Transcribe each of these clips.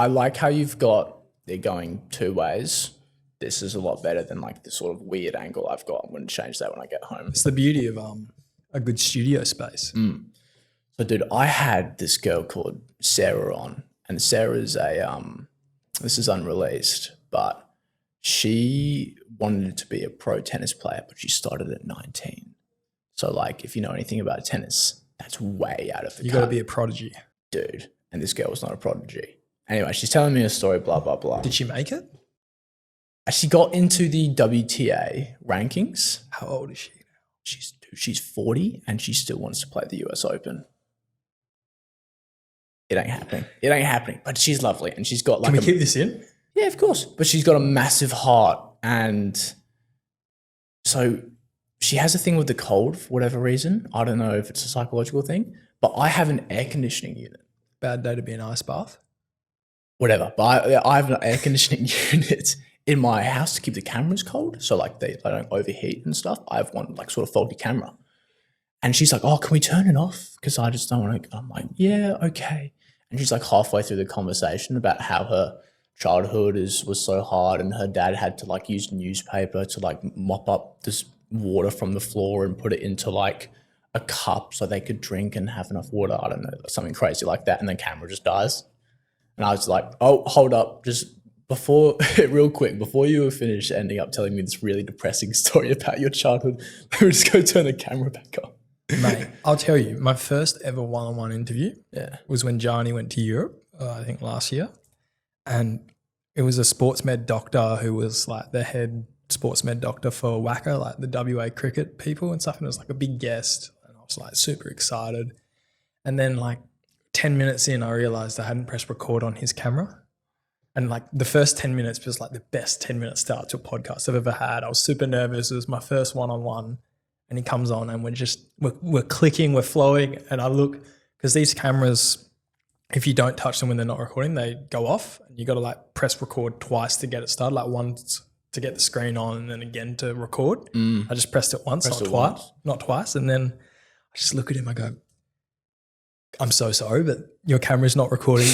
I like how you've got it going two ways. This is a lot better than like the sort of weird angle I've got. I'm going to change that when I get home. It's the beauty of a good studio space. So, dude, I had this girl called Sarah on, and Sarah's this is unreleased, but she wanted to be a pro tennis player, but she started at 19. So, like, if you know anything about tennis, that's way out of the You got to be a prodigy. dude. And this girl was not a prodigy. Anyway, she's telling me a story, blah, blah, blah. Did she make it? She got into the WTA rankings. How old is she? She's 40 and she still wants to play the US Open. It ain't happening. It ain't happening. But she's lovely and she's got like Can we keep this in? Yeah, of course. But she's got a massive heart, and so she has a thing with the cold for whatever reason. I don't know if it's a psychological thing, but I have an air conditioning unit. Bad day to be an ice bath. Whatever. But I have an air conditioning unit in my house to keep the cameras cold. So like they don't overheat and stuff. I have one like sort of faulty camera. And she's like, oh, can we turn it off? Because I just don't want to. I'm like, yeah, okay. And she's like halfway through the conversation about how her childhood was so hard and her dad had to like use newspaper to like mop up this water from the floor and put it into like a cup so they could drink and have enough water. I don't know, something crazy like that. And then camera just dies. And I was like, oh, hold up. Just real quick, before you were finished ending up telling me this really depressing story about your childhood, let me just go turn the camera back on. Mate, I'll tell you, my first ever one-on-one interview was when Johnny went to Europe, I think last year. And it was a sports med doctor who was like the head sports med doctor for WACA, like the WA cricket people and stuff. And it was like a big guest. And I was like super excited. And then like 10 minutes in, I realized I hadn't pressed record on his camera. And like the first 10 minutes was like the best 10-minute start to a podcast I've ever had. I was super nervous. It was my first one-on-one. And he comes on and we're clicking, we're flowing. And I look, because these cameras, if you don't touch them when they're not recording, they go off. And you got to like press record twice to get it started, like once to get the screen on and then again to record. I just pressed it once, not twice. And then I just look at him, I go, I'm so sorry, but your camera's not recording.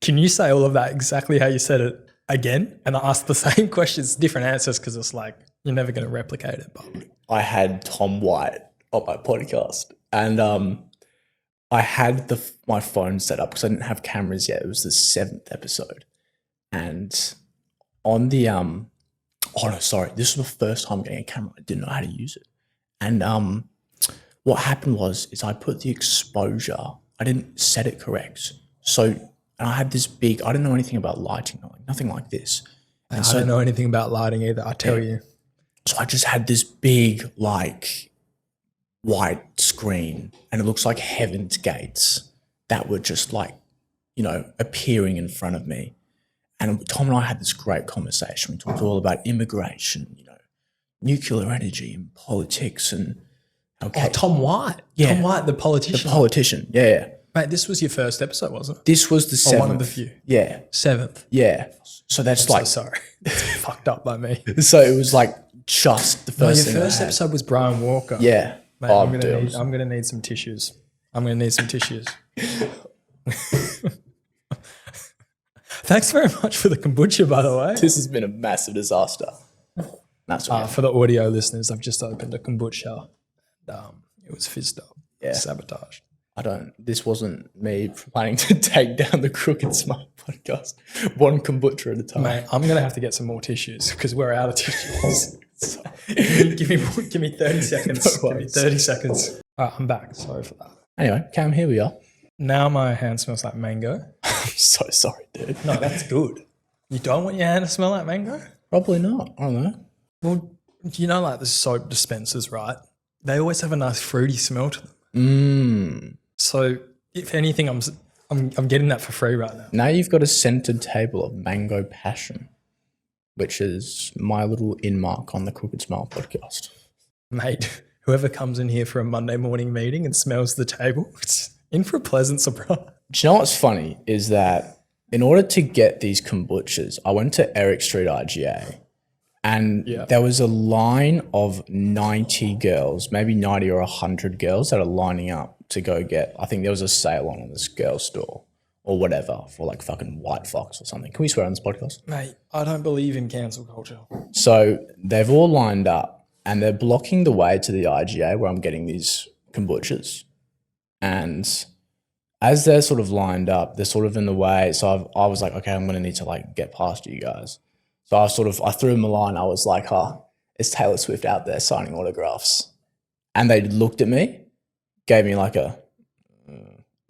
Can you say all of that exactly how you said it again? And I asked the same questions, different answers, because it's like, you're never going to replicate it. But I had Thom White on my podcast, and I had my phone set up because I didn't have cameras yet. It was the 7th episode, and on the this was the first time getting a camera. I didn't know how to use it, and what happened is I put the exposure. I didn't set it correct, so and I had this big. I didn't know anything about lighting, nothing like this. And I don't know anything about lighting either. I tell you. So I just had this big, like, white screen, and it looks like heaven's gates that were just like, appearing in front of me. And Thom and I had this great conversation. We talked all about immigration, nuclear energy and politics and okay. Oh, Thom White. Yeah. Thom White, the politician. The politician, yeah. Mate, this was your first episode, wasn't it? This was the 7th. One of the few. Yeah. 7th. Yeah. So that's I'm so sorry. That's fucked up by me. So it was like just the first thing. Your first episode was Brian Walker. Yeah. Mate, I'm gonna need some tissues. Thanks very much for the kombucha, by the way. This has been a massive disaster. That's for the audio listeners, I've just opened a kombucha. It was fizzed up. Yeah. Sabotaged. This wasn't me planning to take down the Crooked Smart podcast one kombucha at a time. Mate, I'm going to have to get some more tissues because we're out of tissues. give me 30 seconds. No give me 30 seconds. All right, I'm back. Sorry for that. Anyway, Cam, here we are. Now my hand smells like mango. I'm so sorry, dude. No, that's good. You don't want your hand to smell like mango? Probably not. I don't know. Well, like the soap dispensers, right? They always have a nice fruity smell to them. So if anything, I'm getting that for free right now. Now you've got a scented table of mango passion, which is my little in-mark on the Crooked Smile podcast. Mate, whoever comes in here for a Monday morning meeting and smells the table, it's in for a pleasant surprise. Do you know what's funny is that in order to get these kombuchas, I went to Eric Street IGA. And there was a line of 90 girls, maybe 90 or 100 girls that are lining up to go get, I think there was a sale on this girls' store or whatever for like fucking White Fox or something. Can we swear on this podcast? Mate, I don't believe in cancel culture. So they've all lined up and they're blocking the way to the IGA where I'm getting these kombuchas. And as they're sort of lined up, they're sort of in the way. So I was like, okay, I'm going to need to like get past you guys. So I threw them a line. I was like, it's Taylor Swift out there signing autographs. And they looked at me, gave me like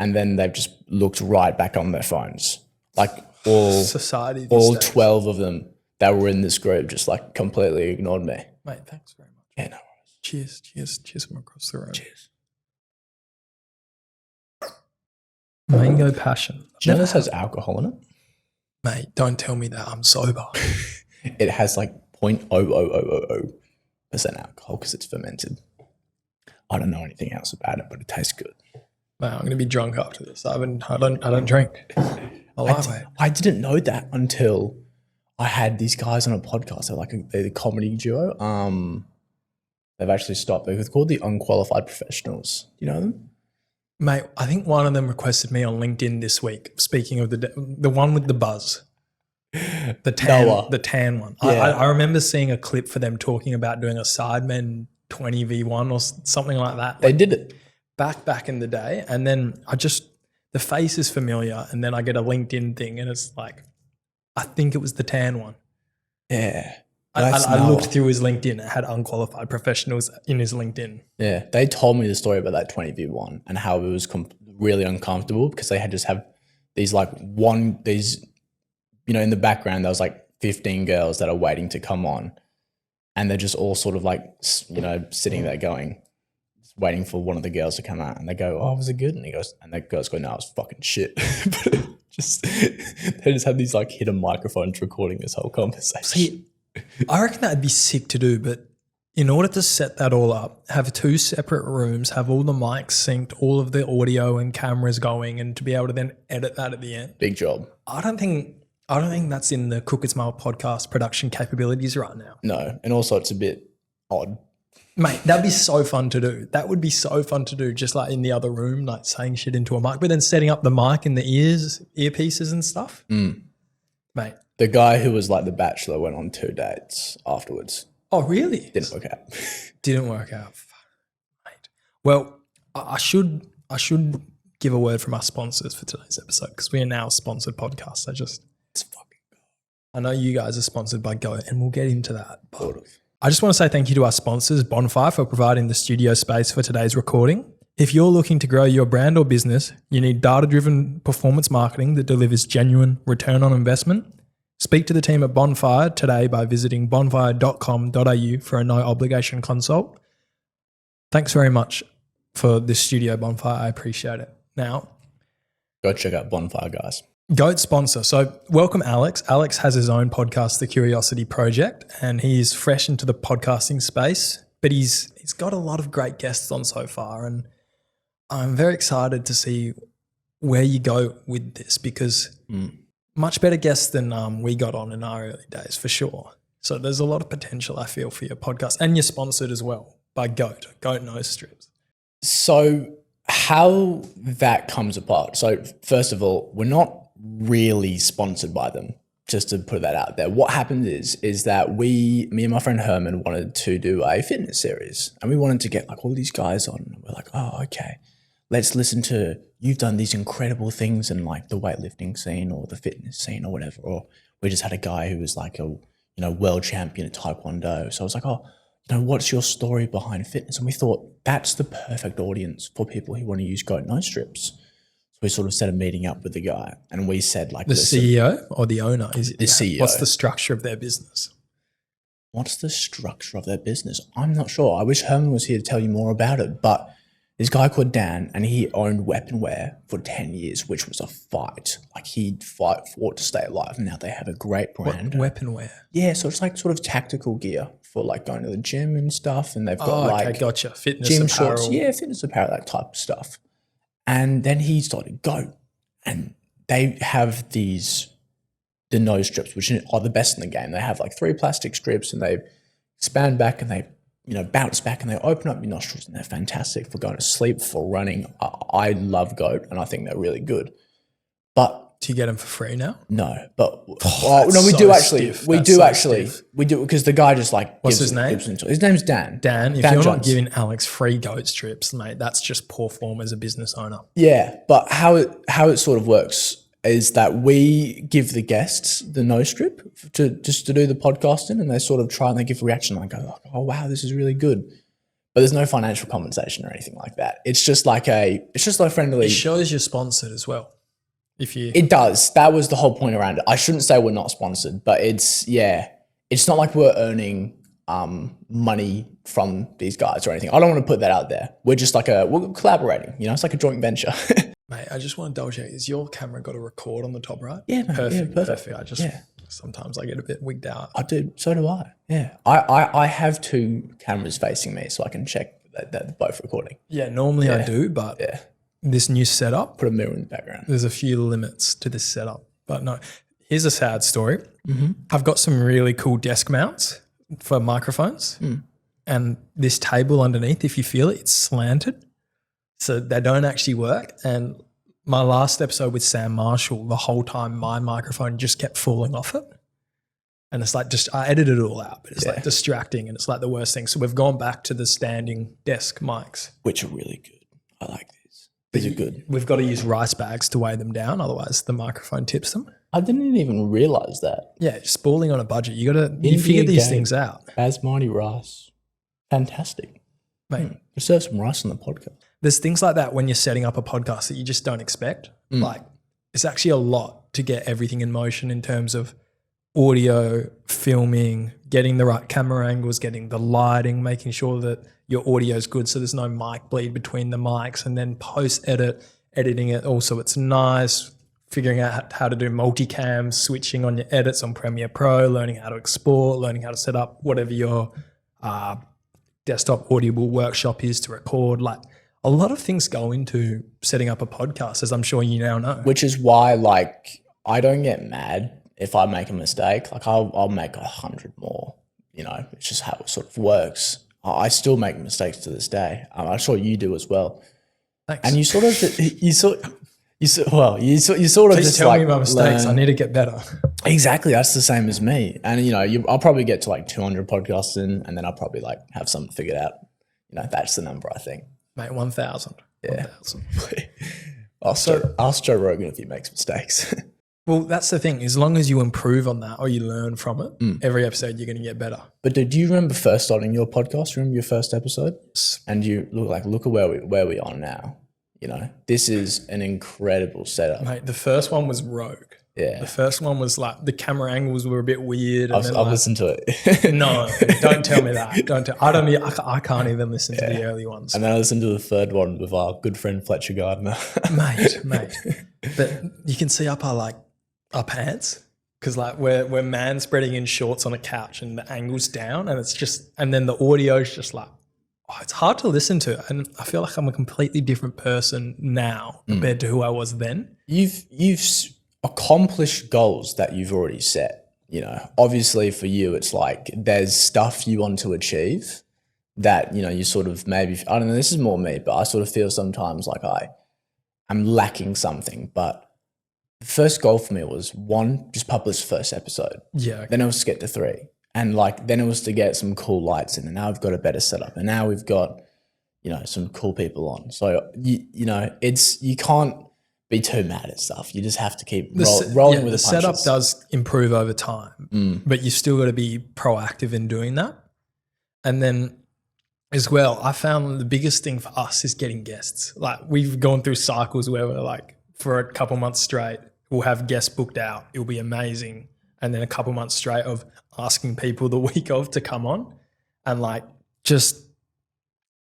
and then they've just looked right back on their phones. Like all 12 of them that were in this group just like completely ignored me. Mate, thanks very much. Yeah, no worries. Cheers from across the room. Cheers. Mango passion. Do you know this has alcohol in it? Mate, don't tell me that. I'm sober. It has like 0.00000% alcohol because it's fermented. I don't know anything else about it, but it tastes good. Mate, I'm gonna be drunk after this. I don't drink. I didn't know that until I had these guys on a podcast. They're the comedy duo. They've actually stopped. They're called the Unqualified Professionals. You know them? Mate, I think one of them requested me on LinkedIn this week. Speaking of the one with the buzz, the tan one. Yeah. I remember seeing a clip for them talking about doing a Sidemen 20v1 or something like that. They did it back in the day, and then the face is familiar, and then I get a LinkedIn thing, and it's like, I think it was the tan one. Yeah. I looked through his LinkedIn. It had Unqualified Professionals in his LinkedIn. Yeah. They told me the story about that 20v1 and how it was really uncomfortable because they had just have these in the background, there was like 15 girls that are waiting to come on, and they're just all sort of like, sitting there waiting for one of the girls to come out, and they go, "Oh, was it good?" And the girls go, "No, it was fucking shit." But they just had these like hidden microphones recording this whole conversation. See, I reckon that'd be sick to do, but in order to set that all up, have 2 separate rooms, have all the mics synced, all of the audio and cameras going, and to be able to then edit that at the end. Big job. I don't think that's in the Cook and Smile podcast production capabilities right now. No, and also it's a bit odd. Mate, that'd be so fun to do. That would be so fun to do, just like in the other room, like saying shit into a mic, but then setting up the mic in the earpieces and stuff. Mate. The guy who was like the Bachelor went on 2 dates afterwards. Oh, really? Didn't work out. Didn't work out. Mate. Well, I should give a word from our sponsors for today's episode because we are now a sponsored podcast. It's fucking good. I know you guys are sponsored by Go, and we'll get into that. I just want to say thank you to our sponsors, Bonfire, for providing the studio space for today's recording. If you're looking to grow your brand or business, you need data-driven performance marketing that delivers genuine return on investment. Speak to the team at Bonfire today by visiting bonfire.com.au for a no-obligation consult. Thanks very much for this studio, Bonfire. I appreciate it. Now, go check out Bonfire, guys. GOAT sponsor. So welcome Alex. Alex has his own podcast, The Curiosity Project, and he's fresh into the podcasting space, but he's got a lot of great guests on so far, and I'm very excited to see where you go with this because much better guests than we got on in our early days, for sure. So there's a lot of potential, I feel, for your podcast, and you're sponsored as well by GOAT Nose Strips. So how that comes apart. So first of all, we're not really sponsored by them, just to put that out there. What happened is that me and my friend Herman wanted to do a fitness series, and we wanted to get like all these guys on. We're like, oh, okay, let's listen to, you've done these incredible things in like the weightlifting scene or the fitness scene or whatever. Or we just had a guy who was like a, world champion at Taekwondo. So I was like, oh, what's your story behind fitness? And we thought that's the perfect audience for people who want to use goat nose strips. So we sort of set a meeting up with the guy, and we said like, the CEO or the owner? Is it the CEO? What's the structure of their business? What's the structure of their business? I'm not sure. I wish Herman was here to tell you more about it, but this guy called Dan, and he owned Weaponwear for 10 years, which was a fight. Like he'd fought to stay alive. And now they have a great brand. Weaponwear? Yeah, so it's like sort of tactical gear for like going to the gym and stuff. And they've got okay, gotcha. Fitness gym apparel. shorts. Yeah, fitness apparel, that type of stuff. And then he started Go, and they have the nose strips, which are the best in the game. They have like 3 plastic strips, and they expand back and they bounce back, and they open up your nostrils, and they're fantastic for going to sleep, for running. I love GOAT, and I think they're really good. But Do you get them for free now? no, but that's no, we so do actually. stiff. We That's do so actually. stiff. We do because the guy just like What's gives his name? His name's Dan. Dan, if Dan you're not Jones. giving Alex free goat strips, mate, that's just poor form as a business owner. Yeah, but how it sort of works is that we give the guests the no strip to do the podcasting, and they sort of try and they give a reaction and go, oh wow, this is really good. But there's no financial compensation or anything like that. It's just like friendly. It shows you're sponsored as well. It does. That was the whole point around it. I shouldn't say we're not sponsored, but it's not like we're earning money from these guys or anything. I don't want to put that out there. We're just like we're collaborating. It's like a joint venture. Mate, I just want to double check. Is your camera got a record on the top right? Yeah, mate, perfect. Yeah, perfect. I just sometimes I get a bit wigged out. I do. So do I. Yeah, I have two cameras facing me, so I can check that they're both recording. Yeah, normally I do, but this new setup, put a mirror in the background. There's a few limits to this setup, but no. Here's a sad story. I've got some really cool desk mounts for microphones, and this table underneath, if you feel it, it's slanted, so they don't actually work. And my last episode with Sam Marshall, the whole time my microphone just kept falling off it. And it's like, I edited it all out, but it's like distracting, and it's like the worst thing. So we've gone back to the standing desk mics. Which are really good. I like these. These are good. We've got to use rice bags to weigh them down, otherwise the microphone tips them. I didn't even realize that. Yeah, just balling on a budget. You figure these things out. Basmati rice. Fantastic. Mate. We serve some rice on the podcast. There's things like that when you're setting up a podcast that you just don't expect. Like, it's actually a lot to get everything in motion in terms of audio, filming, getting the right camera angles, getting the lighting, making sure that your audio is good so there's no mic bleed between the mics, and then editing it also it's nice, figuring out how to do multicam, switching on your edits on Premiere Pro, learning how to export, learning how to set up whatever your desktop audible workshop is to record. Like, a lot of things go into setting up a podcast, as I'm sure you now know. Which is why, like, I don't get mad if I make a mistake. Like, I'll make 100 more. It's just how it sort of works. I still make mistakes to this day. I'm sure you do as well. Thanks. And you sort of Please just tell like me my mistakes. learn. I need to get better. Exactly. That's the same as me. And, I'll probably get to like 200 podcasts in, and then I'll probably like have something figured out. That's the number, I think. Mate, 1,000. Yeah. 1,000. Ask Joe Rogan if he makes mistakes. Well, that's the thing. As long as you improve on that or you learn from it, every episode you're going to get better. But do you remember first starting your podcast? Remember your first episode? And you look at where we are now. This is an incredible setup. Mate, the first one was rogue. Yeah. The first one was like the camera angles were a bit weird. I've listened to it. No, don't tell me that. I can't even listen to the early ones. And then I listened to the third one with our good friend Fletcher Gardner. mate. But you can see up our pants, because like we're man spreading in shorts on a couch and the angle's down, and then the audio is just like, it's hard to listen to, and I feel like I'm a completely different person now compared to who I was then. You've accomplished goals that you've already set. Obviously for you, it's like there's stuff you want to achieve that you sort of maybe, I don't know. This is more me, but I sort of feel sometimes like I'm lacking something. But the first goal for me was 1, just publish the first episode. Yeah. Okay. Then it was to get to 3. And then it was to get some cool lights in, and now we've got a better setup, and now we've got, some cool people on. So, you can't be too mad at stuff. You just have to keep rolling with the punches. The setup does improve over time, but you still got to be proactive in doing that. And then as well, I found the biggest thing for us is getting guests. Like, we've gone through cycles where we're like, for a couple months straight, we'll have guests booked out. It'll be amazing. And then a couple months straight of asking people the week of to come on, and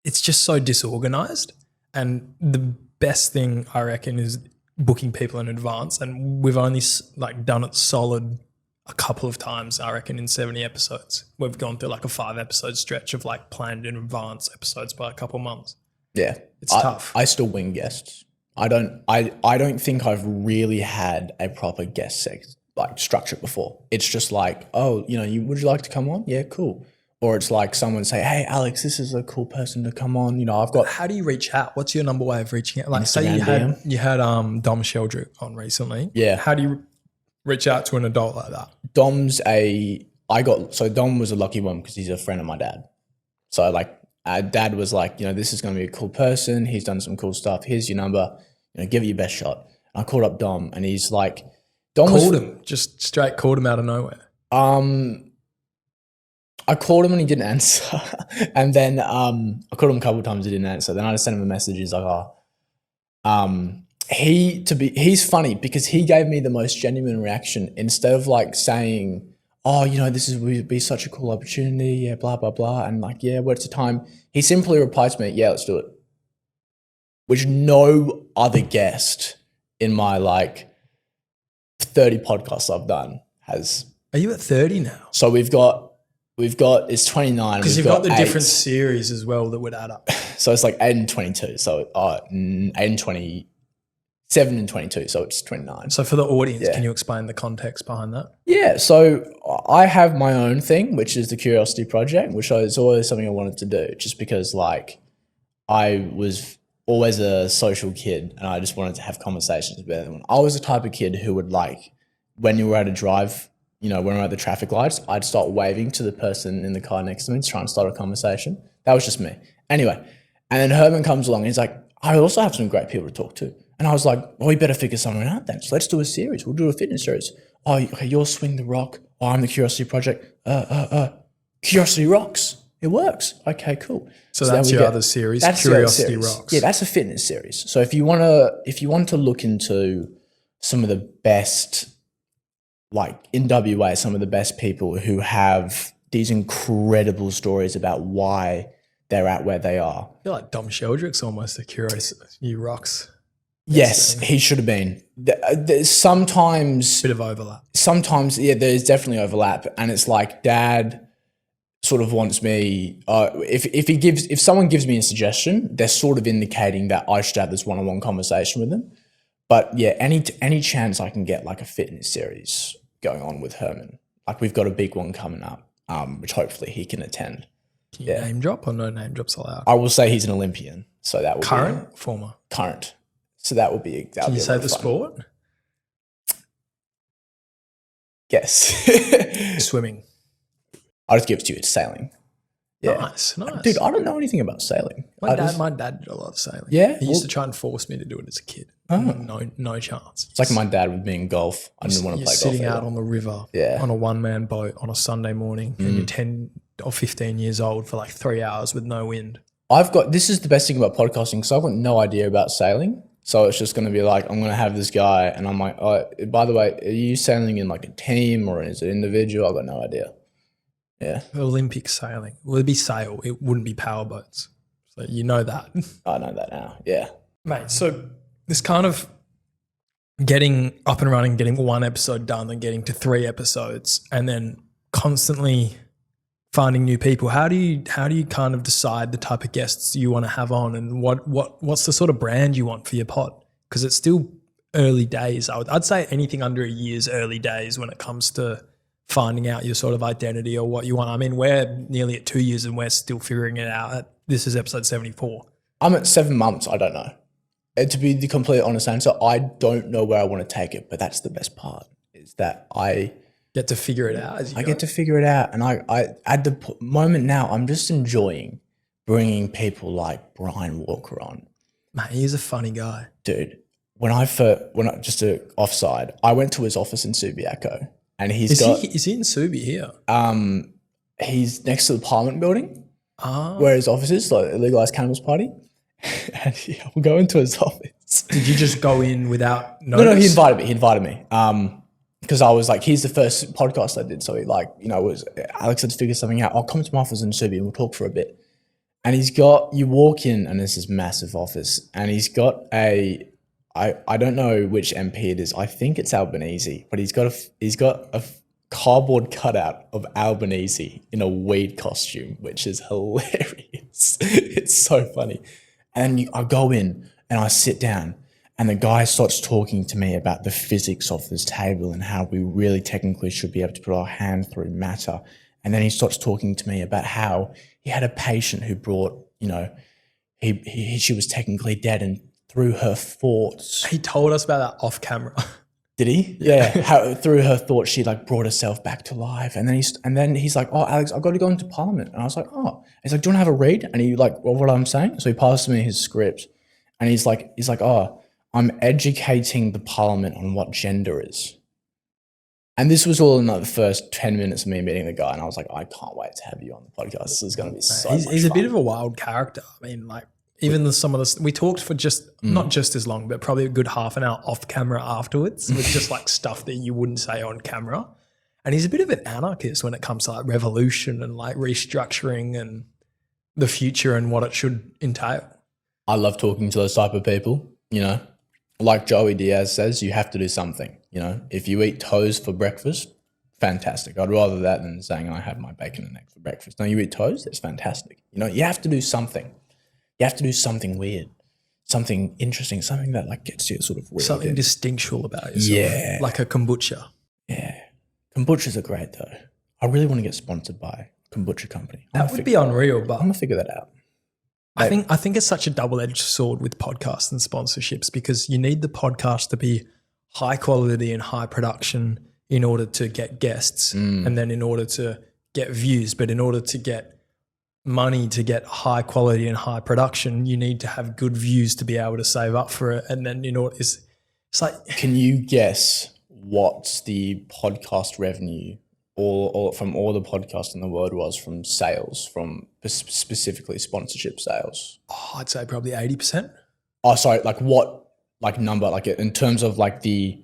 it's just so disorganized. And the best thing I reckon is booking people in advance. And we've only done it solid a couple of times, I reckon, in 70 episodes. We've gone through like a 5-episode stretch of planned in advance episodes by a couple months. Yeah. It's tough. I still wing guests. I don't think I've really had a proper guest structure before. It's just like, would you like to come on? Yeah, cool. or it's like someone say, hey, Alex, this is a cool person to come on. You know, I've got. How do you reach out? What's your number way of reaching out? Like, say Instagram you had Dom Sheldrick on recently. Yeah. How do you reach out to an adult like that? Dom was a lucky one because he's a friend of my dad. So like, dad was like, you know, this is going to be a cool person. He's done some cool stuff. Here's your number. You know, give it your best shot. I called up Dom, and he's like, called him out of nowhere. I called him and he didn't answer. And then I called him a couple of times, he didn't answer. Then I just sent him a message. He's like, he's funny because he gave me the most genuine reaction. Instead of like saying, oh, you know, would be such a cool opportunity. Yeah, blah, blah, blah. And like, yeah, what's the time? He simply replied to me, yeah, let's do it. Which no other guest in my like 30 podcasts I've done has. Are you at 30 now? So we've got it's 29 because you've got the different series as well that would add up. So it's like 8 and 22. So 8 and 27 and 22. So it's 29. So for the audience, can you explain the context behind that? Yeah. So I have my own thing, which is the Curiosity Project, which is always something I wanted to do, just because like I was always a social kid and I just wanted to have conversations with everyone. I was the type of kid who would like, when you were at a drive, you know, when we're at the traffic lights, I'd start waving to the person in the car next to me to try and start a conversation. That was just me. Anyway, and then Herman comes along and he's like, I also have some great people to talk to. And I was like, well, we better figure something out then. So let's do a series. We'll do a fitness series. Oh, okay, you're Swing the Rock. Oh, I'm the Curiosity Project. Curiosity Rocks. It works. Okay, cool. So that's your other series, Curiosity Rocks. Yeah, that's a fitness series. So if you want to look into some of the best, like in WA, some of the best people who have these incredible stories about why they're at where they are. I feel like Dom Sheldrick's almost a Curiosity Rocks. Yes, he should have been. There's sometimes bit of overlap. Sometimes, yeah, there's definitely overlap, and it's like Dad sort of wants me. If someone gives me a suggestion, they're sort of indicating that I should have this one-on-one conversation with them. But yeah, any chance I can get like a fitness series going on with Herman, like we've got a big one coming up, which hopefully he can attend. Can you name drop or no name drops allowed? I will say he's an Olympian, so that will current, former, current. So that would be. Can you say the sport? Yes. Swimming. I'll just give it to you. It's sailing. Yeah. Nice. Dude, I don't know anything about sailing. My dad did a lot of sailing. Yeah? He used to try and force me to do it as a kid. No chance. It's like my dad with me in golf. I didn't want to play golf. You're sitting out on the river on a one-man boat on a Sunday morning and you're 10 or 15 years old for like 3 hours with no wind. This is the best thing about podcasting because I've got no idea about sailing. So it's just going to be like, I'm going to have this guy and I'm like, oh, by the way, are you sailing in like a team or is it individual? I've got no idea. Yeah. Olympic sailing. Well, it'd be sail. It wouldn't be power boats. So you know that. I know that now. Yeah. Mate, so this kind of getting up and running, getting one episode done and getting to 3 episodes and then constantly finding new people. How do you kind of decide the type of guests you want to have on and what's the sort of brand you want for your pod? Because it's still early days. I'd say anything under a year's early days when it comes to finding out your sort of identity or what you want. I mean, we're nearly at 2 years and we're still figuring it out. This is episode 74. I'm at 7 months. I don't know. And to be the complete honest answer, I don't know where I want to take it, but that's the best part is that I get to figure it out. I get to figure it out. And I at the moment now, I'm just enjoying bringing people like Brian Walker on. Mate, he's a funny guy. Dude, just to offside, I went to his office in Subiaco and is he in Subi here? He's next to the Parliament building where his office is, like the Legalised Cannabis Party. And I'm going to his office. Did you just go in without notice? No, he invited me. Because I was like, he's the first podcast I did. So he Alex had to figure something out. I'll come to my office in Subi and we'll talk for a bit. And you walk in and there's this massive office and he's got I don't know which MP it is. I think it's Albanese, but he's got a cardboard cutout of Albanese in a weed costume, which is hilarious. It's so funny. And I go in and I sit down and the guy starts talking to me about the physics of this table and how we really technically should be able to put our hand through matter And then he starts talking to me about how he had a patient who brought, she was technically dead, and through her thoughts. He told us about that off camera. Did he? Yeah. How through her thoughts she like brought herself back to life. And then he's like, "Oh, Alex, I've got to go into Parliament." And I was like, "Oh." He's like, "Do you want to have a read?" And he like, "Well, what I'm saying?" So he passes me his script, and he's like, "Oh, I'm educating the Parliament on what gender is." And this was all in like the first 10 minutes of me meeting the guy, and I was like, "I can't wait to have you on the podcast. This is going to be so much He's fun." a bit of a wild character. I mean, like even some of the we talked for just not just as long, but probably a good half an hour off camera afterwards with just like stuff that you wouldn't say on camera. And he's a bit of an anarchist when it comes to like revolution and like restructuring and the future and what it should entail. I love talking to those type of people, Like Joey Diaz says, you have to do something, If you eat toast for breakfast, fantastic. I'd rather that than saying I had my bacon and eggs for breakfast. No, you eat toast, it's fantastic. You have to do something. You have to do something weird, something interesting, something that like gets you sort of weird. Something distinctual about yourself. Yeah. Like a kombucha. Yeah. Kombuchas are great though. I really want to get sponsored by a kombucha company. That would be unreal, but I'm going to figure that out. I think it's such a double-edged sword with podcasts and sponsorships, because you need the podcast to be high quality and high production in order to get guests and then in order to get views. But in order to get money to get high quality and high production, you need to have good views to be able to save up for it. And then, it's like... Can you guess what's the podcast revenue or from all the podcasts in the world was from sales, from specifically sponsorship sales? Oh, I'd say probably 80%. Oh, sorry. Like what, like number, like in terms of like the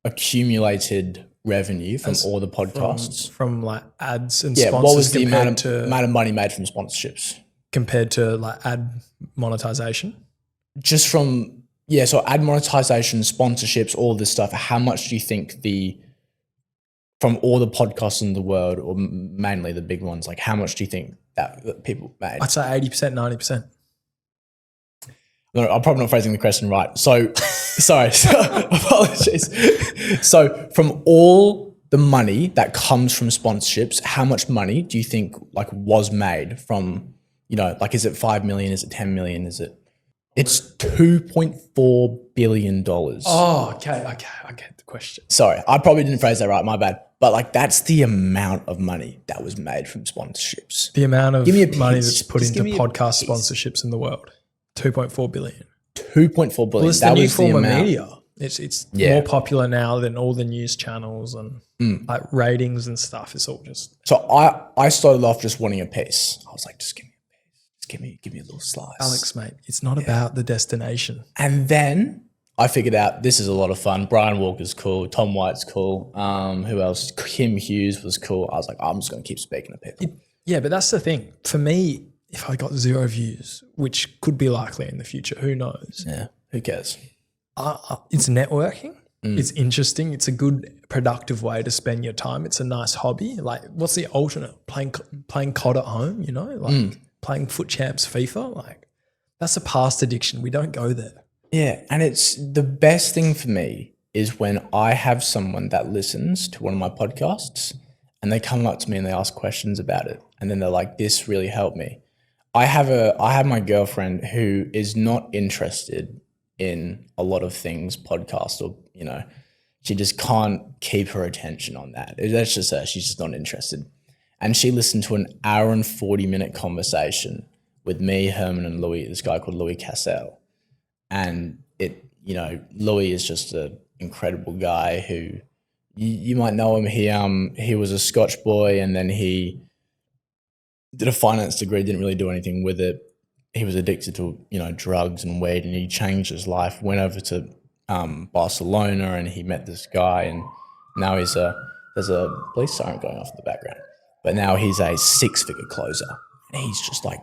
accumulated revenue from all the podcasts? From like ads and yeah, sponsors. what was the amount of money made from sponsorships? Compared to like ad monetization? Just from, so ad monetization, sponsorships, all this stuff, how much do you think from all the podcasts in the world, or mainly the big ones, like how much do you think that people made? I'd say 80%, 90%. No, I'm probably not phrasing the question right. So, sorry, apologies. So from all the money that comes from sponsorships, how much money do you think like was made from, like, is it 5 million? Is it 10 million? It's $2.4 billion. Oh, okay. I get the question. Sorry, I probably didn't phrase that right. My bad. But like, that's the amount of money that was made from sponsorships. The amount of money that's put into podcast sponsorships in the world. 2.4 billion. 2.4 billion. Well, it's the new form of media. It's more popular now than all the news channels and like ratings and stuff. It's all just. So I started off just wanting a piece. I was like, just give me a piece. Give me a little slice. Alex, mate, it's not about the destination. And then I figured out this is a lot of fun. Brian Walker's cool. Thom White's cool. Who else? Kim Hughes was cool. I was like, I'm just going to keep speaking to people. Yeah, but that's the thing. For me, if I got 0 views, which could be likely in the future, who knows? Yeah, who cares? It's networking. It's interesting. It's a good, productive way to spend your time. It's a nice hobby. Like, what's the alternate? Playing COD at home, like playing Foot Champs FIFA. Like, that's a past addiction. We don't go there. Yeah, and it's the best thing for me is when I have someone that listens to one of my podcasts and they come up to me and they ask questions about it, and then they're like, "This really helped me." I have my girlfriend who is not interested in a lot of things, podcasts, or, she just can't keep her attention on that. That's just her. She's just not interested. And she listened to an hour and 40-minute conversation with me, Herman, and Louis, this guy called Louis Cassell. And Louis is just an incredible guy who you might know him. He was a Scotch boy, and then he did a finance degree, didn't really do anything with it. He was addicted to, drugs and weed, and he changed his life, went over to Barcelona, and he met this guy, and now there's a police siren going off in the background, but now he's a 6-figure closer, and he's just like,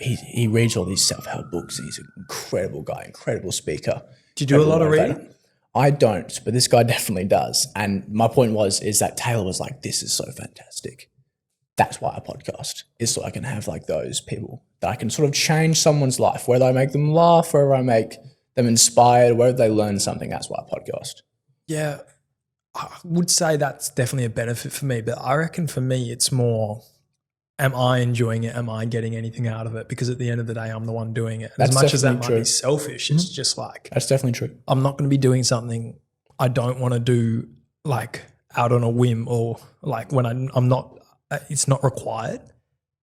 he reads all these self-help books, and he's an incredible guy, incredible speaker. Do you do a lot of reading? I don't, but this guy definitely does. And my point is that Taylor was like, this is so fantastic. That's why I podcast, is so I can have like those people that I can sort of change someone's life, whether I make them laugh, whether I make them inspired, whether they learn something. That's why I podcast. Yeah. I would say that's definitely a benefit for me, but I reckon for me it's more, am I enjoying it? Am I getting anything out of it? Because at the end of the day, I'm the one doing it. And as much as that might be selfish, it's just like, that's definitely true. I'm not going to be doing something I don't want to do like out on a whim, or like when I'm not, it's not required.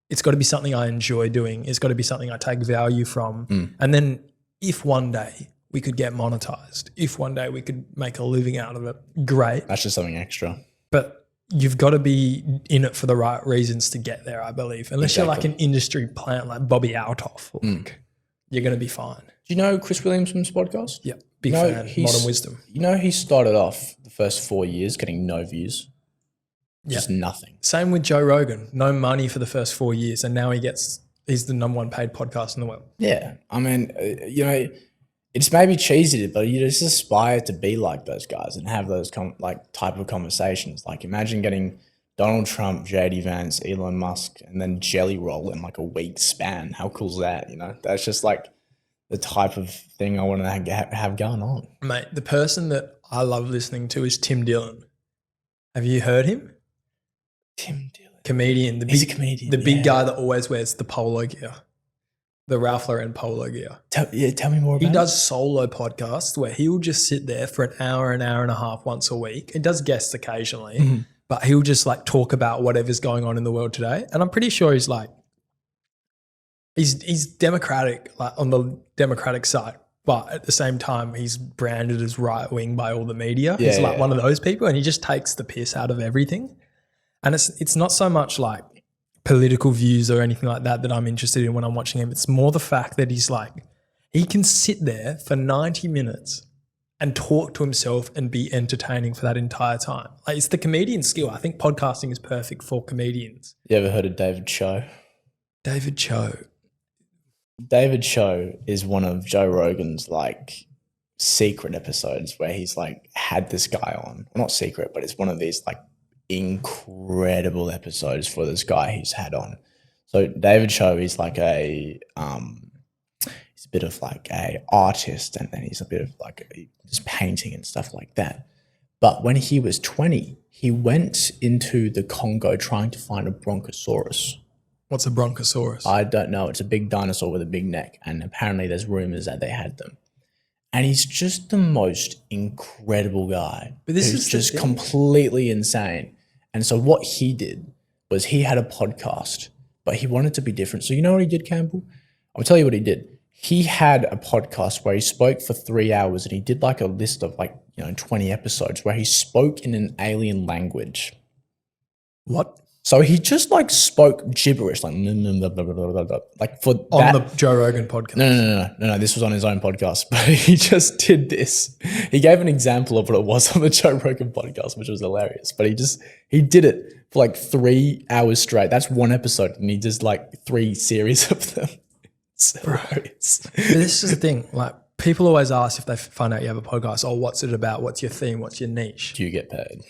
It's got to be something I enjoy doing. It's got to be something I take value from. And then if one day we could get monetized, if one day we could make a living out of it, great. That's just something extra. But you've got to be in it for the right reasons to get there, I believe. Unless you're like an industry plant like Bobby Altoff, like, you're going to be fine. Do you know Chris Williamson's podcast? Yeah, big fan. Modern Wisdom. You know, he started off the first 4 years getting no views. Just nothing. Same with Joe Rogan. No money for the first 4 years, and now he's the number one paid podcast in the world. Yeah. I mean, you know, it's maybe cheesy, but you just aspire to be like those guys and have those type of conversations. Like, imagine getting Donald Trump, JD Vance, Elon Musk, and then Jelly Roll in like a week span. How cool is that? You know, that's just like the type of thing I want to have going on. Mate, the person that I love listening to is Tim Dillon. Have you heard him? Tim Dillon. Comedian. He's a comedian. The big guy that always wears the polo gear. The Ralph Lauren polo gear. Tell me more about it. He does solo podcasts where he will just sit there for an hour and a half once a week. He does guests occasionally, but he'll just like talk about whatever's going on in the world today. And I'm pretty sure he's democratic, like on the democratic side, but at the same time, he's branded as right wing by all the media. He's one of those people, and he just takes the piss out of everything. And it's not so much like political views or anything like that I'm interested in when I'm watching him. It's more the fact that he can sit there for 90 minutes and talk to himself and be entertaining for that entire time. Like, it's the comedian skill. I think podcasting is perfect for comedians. You ever heard of David Cho? David Cho is one of Joe Rogan's like secret episodes where he's like had this guy on. Well, not secret, but it's one of these like incredible episodes for this guy he's had on. So David Cho is like he's a bit of like a artist, and then he's a bit of like just painting and stuff like that. But when he was 20, he went into the Congo trying to find a bronchosaurus. What's a bronchosaurus? I don't know. It's a big dinosaur with a big neck, and apparently there's rumors that they had them. And he's just the most incredible guy. But this is just completely insane. And so what he did was he had a podcast, but he wanted to be different. So you know what he did, Campbell? I'll tell you what he did. He had a podcast where he spoke for 3 hours, and he did like a list of 20 episodes where he spoke in an alien language. What? So he just like spoke gibberish, like for on the Joe Rogan podcast. No. This was on his own podcast, but he just did this. He gave an example of what it was on the Joe Rogan podcast, which was hilarious. But he did it for like 3 hours straight. That's one episode, and he does like 3 series of them. It's hilarious. This is the thing. Like, people always ask if they find out you have a podcast, what's it about? What's your theme? What's your niche? Do you get paid?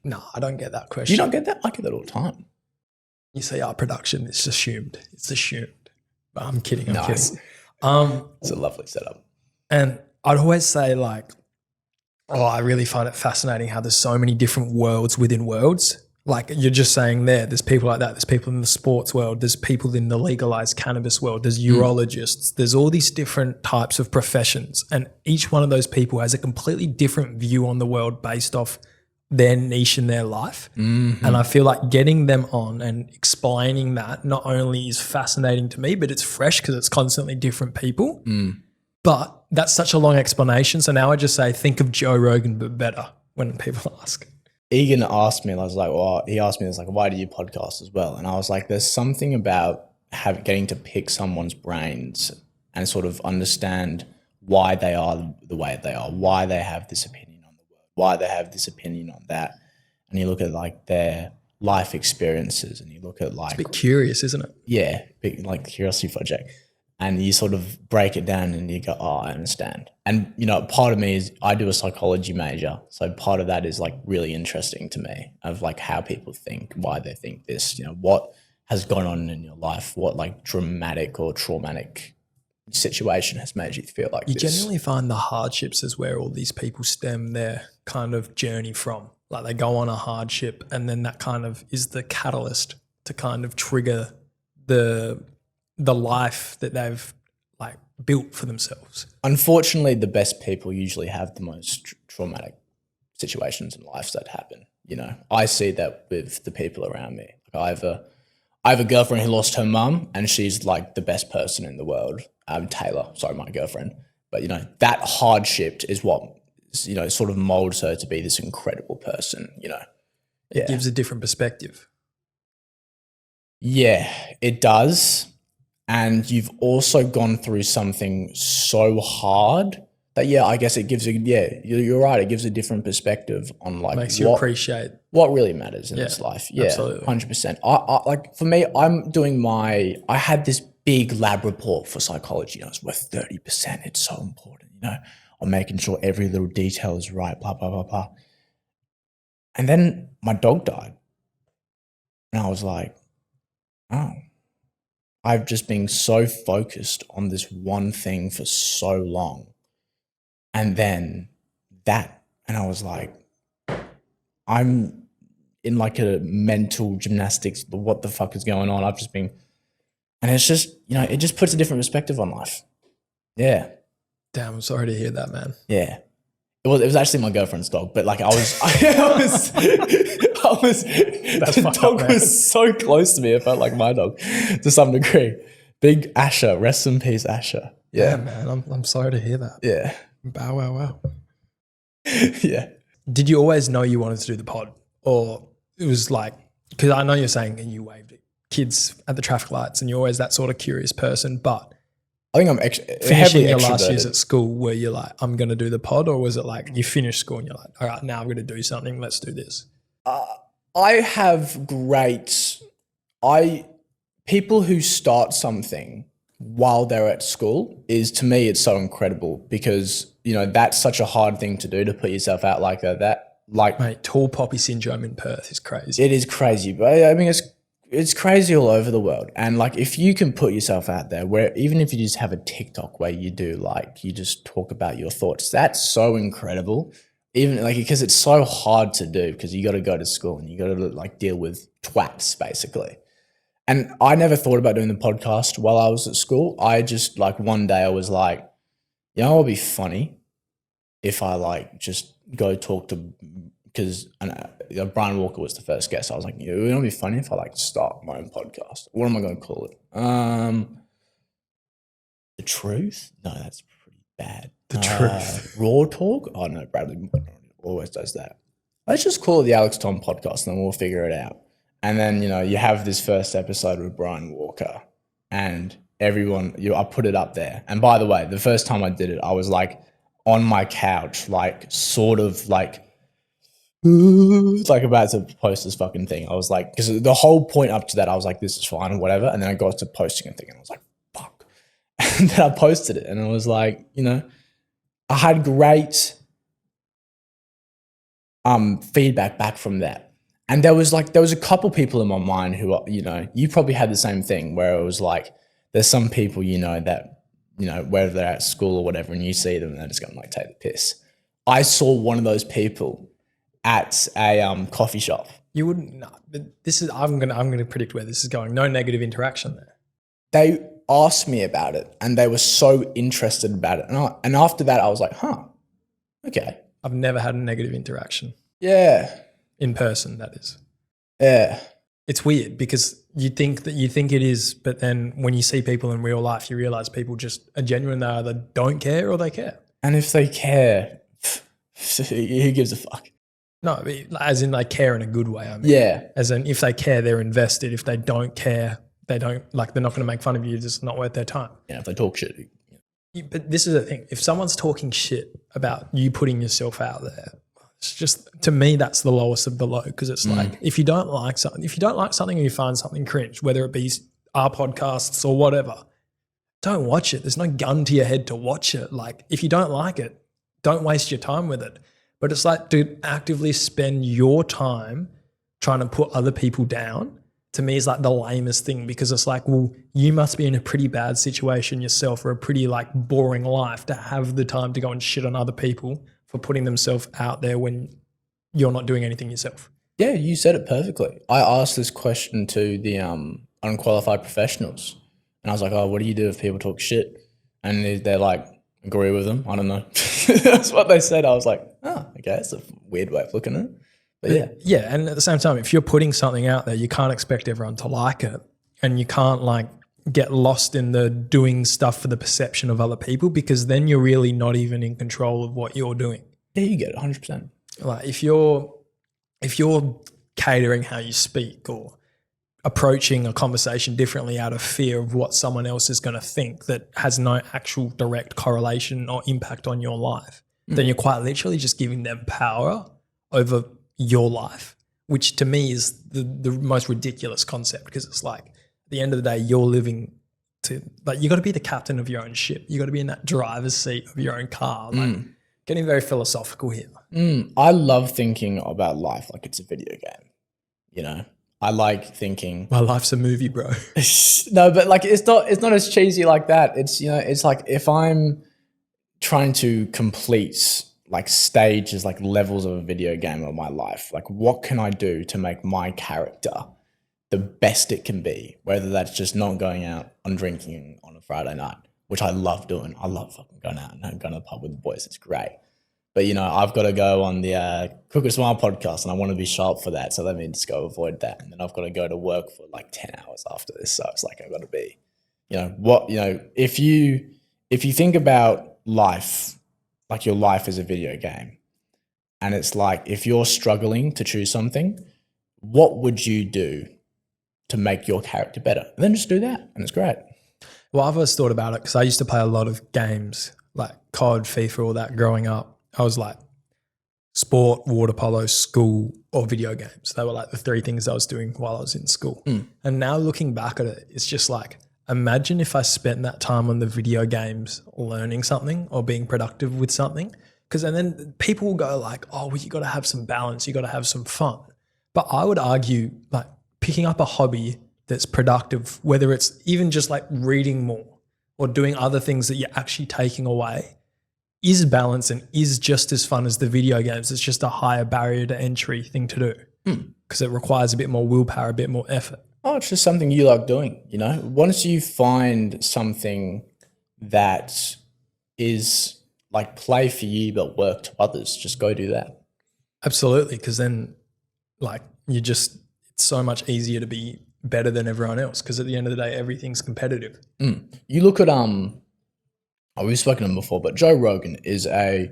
No, I don't get that question. You don't get that? I get that all the time. You say, production, it's assumed. But I'm kidding. I'm kidding. It's a lovely setup. And I'd always say I really find it fascinating how there's so many different worlds within worlds. Like you're just saying there's people like that. There's people in the sports world. There's people in the legalized cannabis world. There's urologists. There's all these different types of professions. And each one of those people has a completely different view on the world based off their niche in their life. Mm-hmm. And I feel like getting them on and explaining that not only is fascinating to me, but it's fresh because it's constantly different people. But that's such a long explanation. So now I just say, think of Joe Rogan, but better when people ask. Egan asked me, and I was like, why do you podcast as well? And I was like, there's something about getting to pick someone's brains and sort of understand why they are the way they are, why they have this opinion on the world, why they have this opinion on that. And you look at like their life experiences, and you look at like... It's a bit curious, isn't it? Yeah, big, like the curiosity project. And you sort of break it down and you go, I understand. And, part of me is I do a psychology major. So part of that is like really interesting to me of like how people think, why they think this, what has gone on in your life, what like dramatic or traumatic, situation has made you feel like You this? genuinely find the hardships is where all these people stem their kind of journey from. Like they go on a hardship and then that kind of is the catalyst to kind of trigger the life that they've like built for themselves. Unfortunately, the best people usually have the most traumatic situations in life that happen. You know, I see that with the people around me. Like I have a girlfriend who lost her mum, and she's like the best person in the world. Taylor, sorry, my girlfriend. But you know, that hardship is what, you know, sort of molds her to be this incredible person. You know, It gives a different perspective. Yeah, it does. And you've also gone through something so hard that, yeah, I guess it gives you're right. It gives a different perspective on like Makes you appreciate what really matters in this life. Yeah, absolutely. 100%. I like for me, I had this big lab report for psychology. I was worth 30%. It's so important, you know. I'm making sure every little detail is right, blah, blah, blah, blah. And then my dog died. And I was like, oh, I've just been so focused on this one thing for so long. And then that, and I was like, I'm in like a mental gymnastics, what the fuck is going on? I've just been, and it's just, you know, it just puts a different perspective on life. Yeah. Damn, I'm sorry to hear that, man. Yeah. It was actually my girlfriend's dog, but like the dog was so close to me. It felt like my dog to some degree. Big Asher, rest in peace, Asher. Yeah, man. I'm sorry to hear that. Yeah. Bow wow wow. Yeah. Did you always know you wanted to do the pod, or it was like, because I know you're saying you waved at kids at the traffic lights, and you're always that sort of curious person, but I think I'm finishing your last extroverted. years at school, were you like, I'm going to do the pod, or was it like you finished school and you're like, all right, now I'm going to do something, let's do this? I have people who start something while they're at school is, to me, it's so incredible because, you know, that's such a hard thing to do, to put yourself out like that. Like, mate, tall poppy syndrome in Perth is crazy. It is crazy, but I mean, it's crazy all over the world. And like, if you can put yourself out there, where even if you just have a TikTok where you do like, you just talk about your thoughts, that's so incredible. Even like, because it's so hard to do, because you got to go to school and you got to like deal with twats basically. And I never thought about doing the podcast while I was at school. I just like one day I was like, you know, it would be funny if I like just go talk to, because Brian Walker was the first guest. I was like, it would be funny if I like start my own podcast. What am I going to call it? The Truth? No, that's pretty bad. The Truth. Raw Talk? Oh no, Bradley always does that. Let's just call it the Alex Thom podcast and then we'll figure it out. And then, you know, you have this first episode with Brian Walker and everyone, I put it up there. And by the way, the first time I did it, I was like on my couch, like sort of like about to post this fucking thing. I was like, because the whole point up to that, I was like, this is fine or whatever. And then I got to posting a thing and I was like, fuck. And then I posted it and I was like, you know, I had great feedback back from that. And there was a couple people in my mind who, you know, you probably had the same thing where it was like, there's some people, you know, that, you know, whether they're at school or whatever, and you see them and they're just going to like take the piss. I saw one of those people at a coffee shop. You wouldn't. No, but this is, I'm gonna predict where this is going. No negative interaction there. They asked me about it and they were so interested about it. And after that, I was like, huh, okay. I've never had a negative interaction. Yeah. In person, that is. Yeah. It's weird because you think it is, but then when you see people in real life, you realize people just are genuine. They either don't care or they care. And if they care, who gives a fuck? No, as in they care in a good way. I mean, yeah. As in if they care, they're invested. If they don't care, they're not going to make fun of you. It's just not worth their time. Yeah, if they talk shit. But this is the thing. If someone's talking shit about you putting yourself out there, it's just, to me, that's the lowest of the low, because it's like, if you don't like something or you find something cringe, whether it be our podcasts or whatever, don't watch it. There's no gun to your head to watch it. Like, if you don't like it, don't waste your time with it. But it's like to actively spend your time trying to put other people down to me is like the lamest thing, because it's like, well, you must be in a pretty bad situation yourself, or a pretty like boring life to have the time to go and shit on other people for putting themselves out there when you're not doing anything yourself. Yeah, you said it perfectly. I asked this question to the unqualified professionals, and I was like, "Oh, what do you do if people talk shit?" And they're like, "Agree with them." I don't know. That's what they said. I was like, "Oh, okay, that's a weird way of looking at it." But yeah, yeah, and at the same time, if you're putting something out there, you can't expect everyone to like it, and you can't like get lost in the doing stuff for the perception of other people, because then you're really not even in control of what you're doing. Yeah, you get it 100%. Like if you're catering how you speak, or approaching a conversation differently out of fear of what someone else is going to think that has no actual direct correlation or impact on your life, then you're quite literally just giving them power over your life, which to me is the most ridiculous concept, because it's like at the end of the day, you're living to, like, you got to be the captain of your own ship. You got to be in that driver's seat of your own car. Like, getting very philosophical here. I love thinking about life like it's a video game. You know, I like thinking my life's a movie, bro. No, but like it's not as cheesy like that. It's, you know, it's like if I'm trying to complete like stages, like levels of a video game of my life, like what can I do to make my character the best it can be? Whether that's just not going out on drinking on a Friday night, which I love doing. I love fucking going out and going to the pub with the boys. It's great. But, you know, I've got to go on the Crooked Smile podcast, and I want to be sharp for that. So let me just go avoid that. And then I've got to go to work for like 10 hours after this. So it's like I've got to be, if you think about life, like your life is a video game, and it's like if you're struggling to choose something, what would you do to make your character better? And then just do that, and it's great. Well, I've always thought about it because I used to play a lot of games like COD, FIFA, all that growing up. I was like sport, water polo, school, or video games. They were like the three things I was doing while I was in school. And now looking back at it, it's just like, imagine if I spent that time on the video games learning something or being productive with something. Because then people will go like, oh, well, you got to have some balance. You got to have some fun. But I would argue like picking up a hobby that's productive, whether it's even just like reading more or doing other things that you're actually taking away, is balance and is just as fun as the video games. It's just a higher barrier to entry thing to do because it requires a bit more willpower, a bit more effort. Oh, it's just something you like doing, you know? Once you find something that is like play for you but work to others, just go do that. Absolutely, because then like it's so much easier to be better than everyone else, because at the end of the day, everything's competitive. You look at we've spoken of him before, but Joe Rogan is a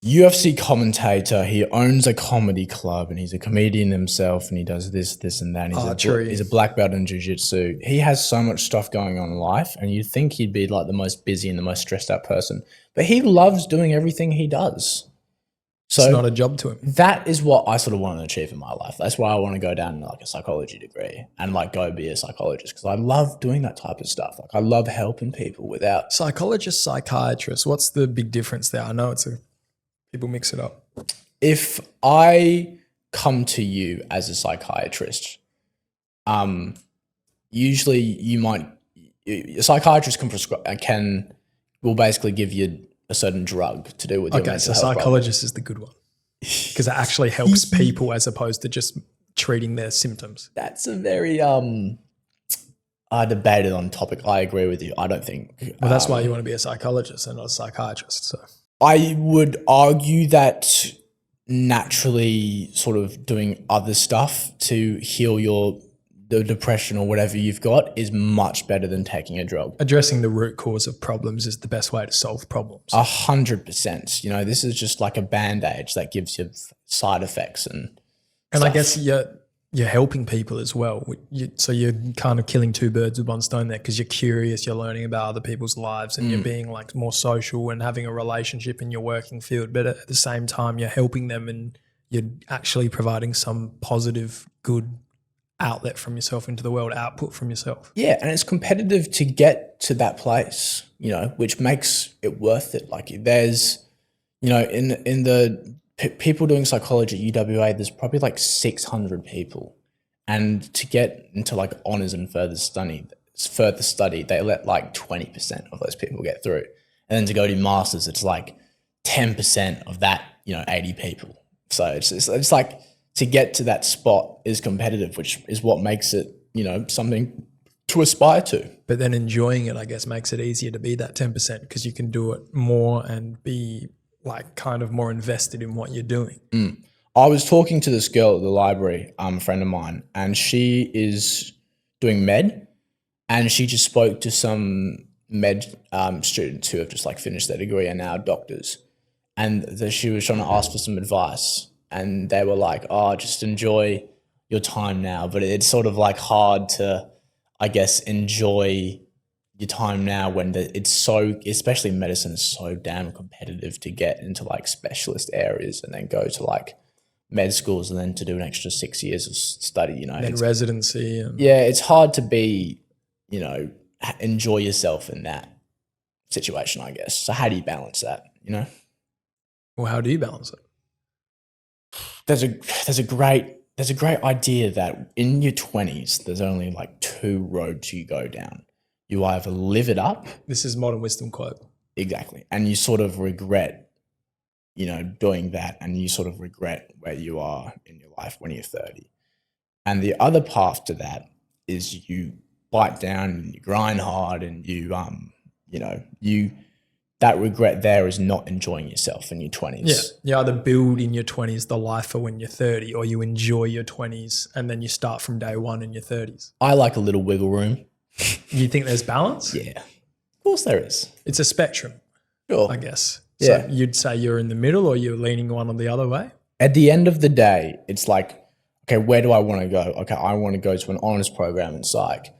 UFC commentator. He owns a comedy club and he's a comedian himself, and he does this, and that. And he's a black belt in jiu-jitsu. He has so much stuff going on in life, and you'd think he'd be like the most busy and the most stressed out person, but he loves doing everything he does. So it's not a job to him. That is what I sort of want to achieve in my life. That's why I want to go down like a psychology degree and like go be a psychologist, because I love doing that type of stuff. Like I love helping people without psychologist, psychiatrist. What's the big difference there? I know people mix it up. If I come to you as a psychiatrist, usually a psychiatrist will basically give you a certain drug to do with your mental health. Okay, so psychologist is the good one because it actually helps people as opposed to just treating their symptoms. That's a very debated on topic. I agree with you. I don't think. Well, that's why you want to be a psychologist and not a psychiatrist. So I would argue that naturally sort of doing other stuff to heal the depression or whatever you've got is much better than taking a drug. Addressing the root cause of problems is the best way to solve problems. 100%. You know, this is just like a band-aid that gives you side effects and stuff. I guess you're helping people as well. So you're kind of killing two birds with one stone there, because you're curious, you're learning about other people's lives, and you're being like more social and having a relationship in your working field. But at the same time, you're helping them and you're actually providing some positive, good outlet from yourself into the world, output from yourself. Yeah, and it's competitive to get to that place, you know, which makes it worth it. Like there's, you know, in the people doing psychology at UWA, there's probably like 600 people, And to get into like honors and further study, they let like 20% of those people get through. And then to go to masters, it's like 10% of that, 80 people. So it's like to get to that spot is competitive, which is what makes it, something to aspire to. But then enjoying it, I guess, makes it easier to be that 10% because you can do it more and be like kind of more invested in what you're doing. I was talking to this girl at the library, a friend of mine, and she is doing med, and she just spoke to some med students who have just like finished their degree and now doctors. And she was trying to ask for some advice, and they were like, oh, just enjoy your time now. But it's sort of like hard to, I guess, enjoy your time now when it's so, especially medicine is so damn competitive to get into like specialist areas and then go to like med schools and then to do an extra 6 years of study, And residency. Yeah, it's hard to be, enjoy yourself in that situation, I guess. So how do you balance that, Well, how do you balance it? There's a great idea that in your 20s, there's only like 2 roads you go down. You either live it up. This is modern wisdom quote. Exactly. And you sort of regret, doing that, and you sort of regret where you are in your life when you're 30. And the other path to that is you bite down and you grind hard and that regret there is not enjoying yourself in your 20s. Yeah. You either build in your 20s the life for when you're 30, or you enjoy your 20s and then you start from day one in your 30s. I like a little wiggle room. You think there's balance? Yeah. Of course there is. It's a spectrum, sure, I guess. Yeah. So you'd say you're in the middle, or you're leaning one or the other way? At the end of the day, it's like, okay, where do I want to go? Okay, I want to go to an honors program in psych.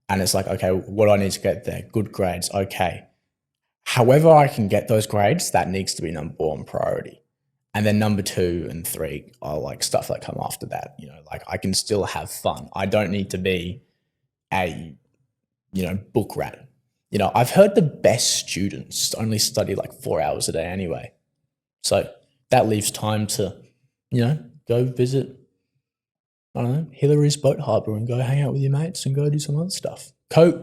And it's like, okay, what do I need to get there? Good grades. Okay. However I can get those grades, that needs to be number 1 priority. And then number 2 and 3 are like stuff that come after that. Like I can still have fun. I don't need to be a, book rat. I've heard the best students only study like 4 hours a day anyway. So that leaves time to, go visit, I don't know, Hillary's Boat Harbour and go hang out with your mates and go do some other stuff. Go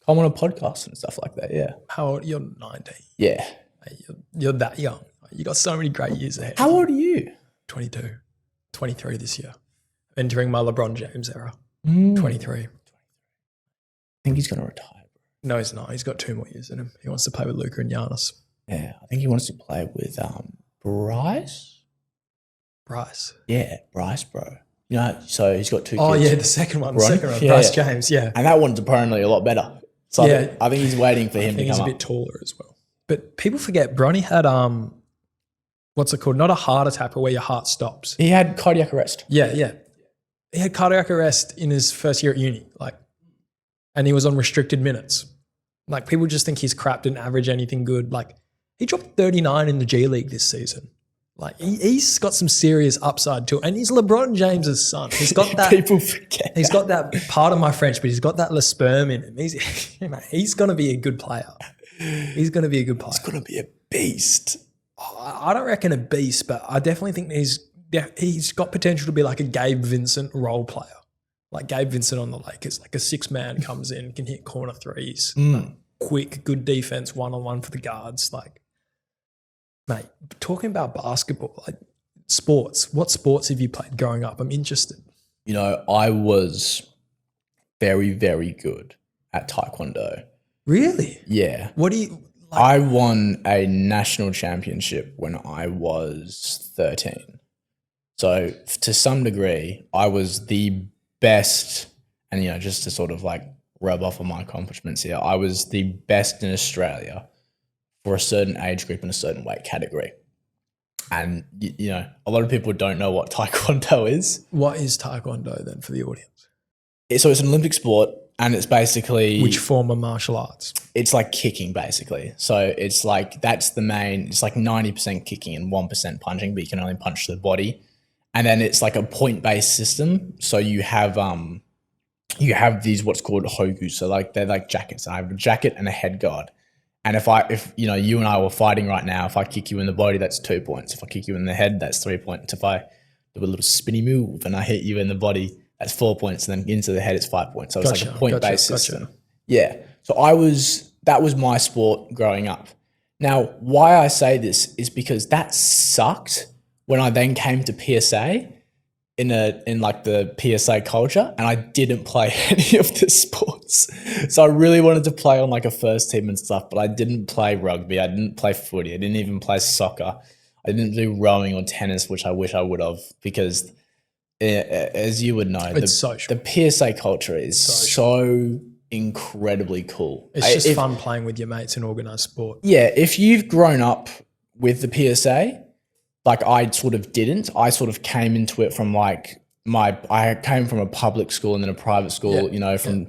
come on a podcast and stuff like that, yeah. How old? You're 19. Yeah. You're that young. You got so many great years ahead. How old are you? 22. 23 this year. Entering my LeBron James era. 23. I think he's going to retire. No, he's not. He's got 2 more years in him. He wants to play with Luka and Giannis. Yeah, I think he wants to play with Bryce. Yeah, Bryce, bro. So he's got 2 kids. Oh, yeah, the second one. Yeah. Bryce James, yeah. And that one's apparently a lot better. So yeah. I think he's waiting for him to come he's a bit taller as well. But people forget Bronny had, what's it called? Not a heart attack, but where your heart stops. He had cardiac arrest. Yeah. He had cardiac arrest in his first year at uni, and he was on restricted minutes. Like, people just think he's crap, didn't average anything good. Like, he dropped 39 in the G League this season. Like, he's got some serious upside to it. And he's LeBron James's son. He's got that. People forget. He's got that, pardon my French, but he's got that sperm in him. He's going to be a good player. He's going to be a good player. He's going to be a beast. I don't reckon a beast, but I definitely think he's got potential to be like a Gabe Vincent role player. Like Gabe Vincent on the Lakers, like a 6-man comes in, can hit corner threes, quick, good defense, one-on-one for the guards. Like, mate, talking about basketball, like sports, what sports have you played growing up? I'm interested. I was very, very good at Taekwondo. Really? Yeah. What do you... I won a national championship when I was 13. So to some degree, I was the best, and just to sort of like rub off on my accomplishments here, I was the best in Australia for a certain age group and a certain weight category. And a lot of people don't know what Taekwondo is. What is Taekwondo then for the audience? So it's an Olympic sport, and it's basically... Which form of martial arts? It's like kicking, basically. So it's like, that's the main, it's like 90% kicking and 1% punching, but you can only punch the body. And then it's like a point-based system. So you have these what's called hogu. So like they're like jackets. I have a jacket and a head guard. And if you and I were fighting right now, if I kick you in the body, that's 2 points. If I kick you in the head, that's 3 points. If I do a little spinny move, and I hit you in the body, that's 4 points, and then into the head, it's 5 points. So it's like a point-based system. Yeah. So that was my sport growing up. Now, why I say this is because that sucked when I then came to PSA in like the PSA culture, and I didn't play any of the sports. So I really wanted to play on like a first team and stuff, but I didn't play rugby. I didn't play footy. I didn't even play soccer. I didn't do rowing or tennis, which I wish I would have, because as you would know, the PSA culture is so incredibly cool. It's just fun playing with your mates in organised sport. Yeah, if you've grown up with the PSA, like I sort of didn't. I sort of came into it from like I came from a public school and then a private school, you know, from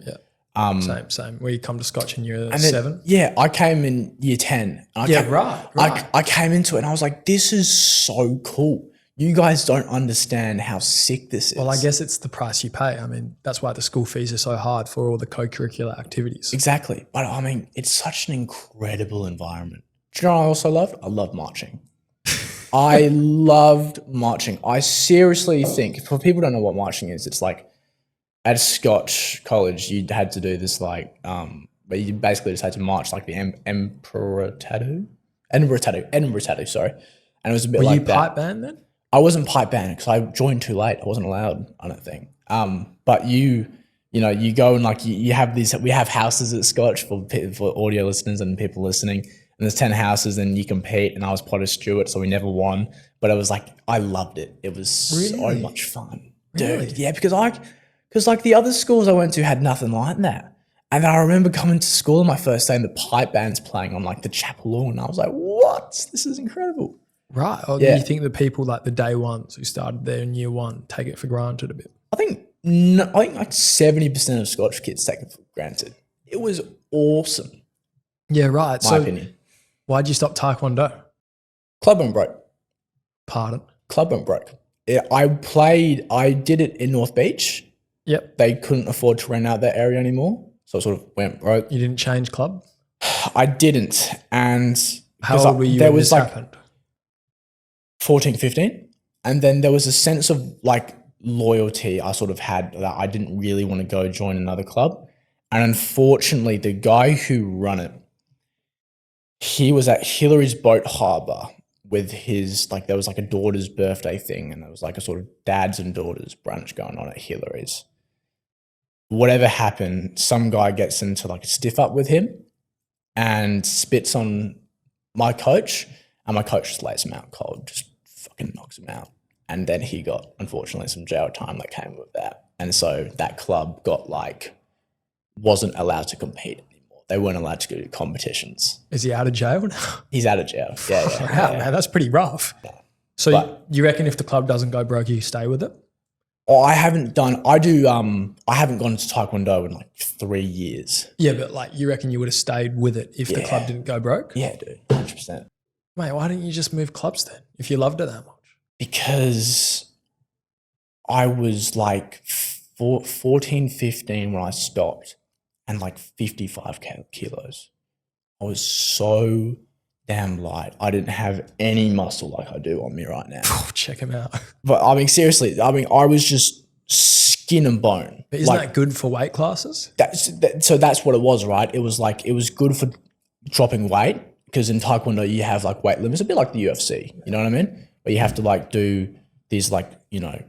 same. Where you come to Scotch in year 7? Yeah, I came in year 10. Right. I came into it and I was like, this is so cool. You guys don't understand how sick this is. Well, I guess it's the price you pay. I mean, that's why the school fees are so hard for all the co-curricular activities. Exactly. But I mean, it's such an incredible environment. Do you know what I also loved? I loved marching. I loved marching. I seriously think, for people who don't know what marching is, it's like at Scotch College, you had to do this like, but you basically just had to march like the Edinburgh Tattoo, sorry. And it was a bit like that. Were you pipe band then? I wasn't pipe band because I joined too late. I wasn't allowed, I don't think. But you know, you go and like you have we have houses at Scotch for audio listeners and people listening. And there's 10 houses and you compete, and I was Potter Stewart, so we never won. But it was like, I loved it. It was so much fun. Really? Dude, yeah, because like the other schools I went to had nothing like that. And then I remember coming to school on my first day and the pipe band's playing on like the chapel lawn. And I was like, what? This is incredible. Right. Or do you think the people like the day ones who started there in year 1 take it for granted a bit? I think like 70% of Scotch kids take it for granted. It was awesome. Yeah, right. My opinion. Why'd you stop Taekwondo? Club went broke. Pardon? Club went broke. Yeah, I did it in North Beach. Yep. They couldn't afford to rent out that area anymore. So it sort of went broke. You didn't change club? I didn't. And how old were you when this happened? 14, 15. And then there was a sense of like loyalty I sort of had that I didn't really want to go join another club. And unfortunately, the guy who run it, he was at Hillary's Boat Harbour with his, like, there was like a daughter's birthday thing, and there was like a sort of dads and daughters brunch going on at Hillary's. Whatever happened, some guy gets into like a stiff up with him and spits on my coach, and my coach just lays him out cold, just fucking knocks him out. And then he got, unfortunately, some jail time that came with that. And so that club wasn't allowed to compete. They weren't allowed to go to competitions. Is he out of jail now? He's out of jail. Yeah. Wow, man, that's pretty rough. Yeah. So you reckon if the club doesn't go broke, you stay with it? I haven't gone to Taekwondo in like 3 years. Yeah, but like you reckon you would have stayed with it if the club didn't go broke? Yeah, dude, 100%. Mate, why didn't you just move clubs then if you loved it that much? Because I was like 14, 15 when I stopped. And like 55 kilos. I was so damn light. I didn't have any muscle like I do on me right now. Oh, check him out. But I mean, seriously, I was just skin and bone. But isn't that good for weight classes? So that's what it was, right? It was good for dropping weight, because in Taekwondo you have like weight limits, a bit like the UFC, you know what I mean? Where you have to like do these like, you know,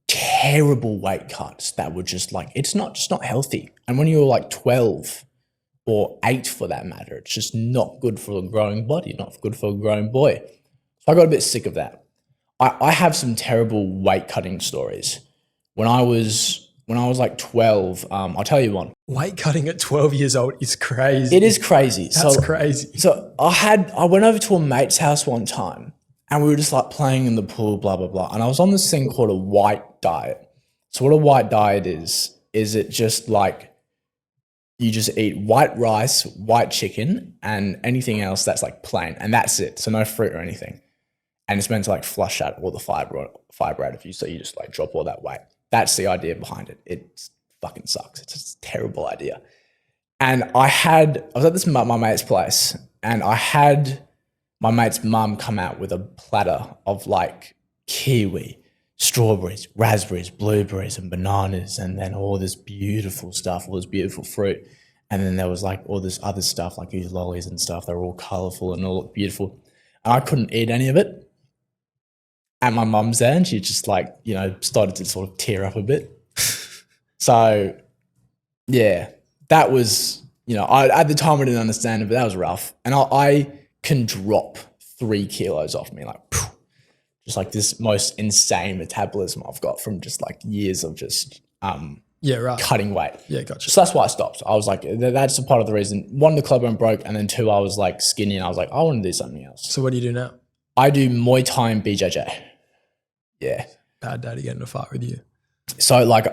terrible weight cuts that were just like, it's not healthy. And when you're like 12 or 8 for that matter, it's just not good for a growing body, not good for a growing boy. So I got a bit sick of that. I have some terrible weight cutting stories. When I was like 12, I'll tell you one. Weight cutting at 12 years old is crazy. It is crazy. That's crazy. So I went over to a mate's house one time, and we were just like playing in the pool, blah, blah, blah. And I was on this thing called a white diet. So what a white diet is it just like you just eat white rice, white chicken, and anything else that's like plain. And that's it. So no fruit or anything. And it's meant to like flush out all the fiber out of you. So you just like drop all that weight. That's the idea behind it. It fucking sucks. It's a terrible idea. And I was at my mate's place, and I had my mate's mum come out with a platter of like kiwi, strawberries, raspberries, blueberries, and bananas, and then all this beautiful stuff, all this beautiful fruit. And then there was like all this other stuff, like these lollies and stuff. They're all colorful and all beautiful. And I couldn't eat any of it. And my mum's there, and she just like, you know, started to sort of tear up a bit. So, yeah, that was, you know, at the time I didn't understand it, but that was rough. And I can drop 3 kilos off me, like, just like this most insane metabolism I've got from just like years of just cutting weight. Yeah, gotcha. So that's why I stopped. I was like, that's a part of the reason. 1, the club went broke, and then 2, I was like skinny, and I was like, I want to do something else. So what do you do now? I do Muay Thai and BJJ. Yeah. Bad daddy getting in a fight with you. So like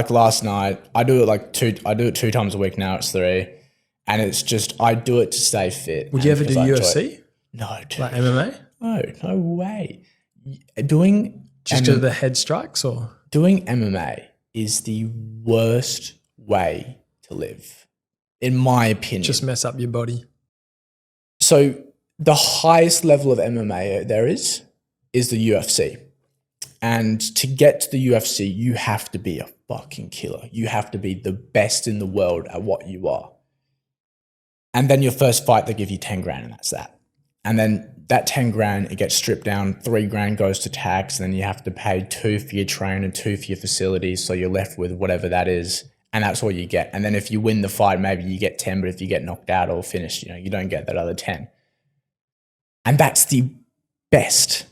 last night, I do it 2 times a week now. It's 3. And it's just, I do it to stay fit. Would you ever do UFC? No, dude. Like MMA? No way. Doing just because of the head strikes, or? Doing MMA is the worst way to live, in my opinion. Just mess up your body. So the highest level of MMA there is the UFC. And to get to the UFC, you have to be a fucking killer. You have to be the best in the world at what you are. And then your first fight, they give you 10 grand, and that's that. And then that 10 grand, it gets stripped down. 3 grand goes to tax. And then you have to pay 2 for your trainer, 2 for your facilities. So you're left with whatever that is. And that's all you get. And then if you win the fight, maybe you get 10. But if you get knocked out or finished, you know, you don't get that other 10. And that's the best.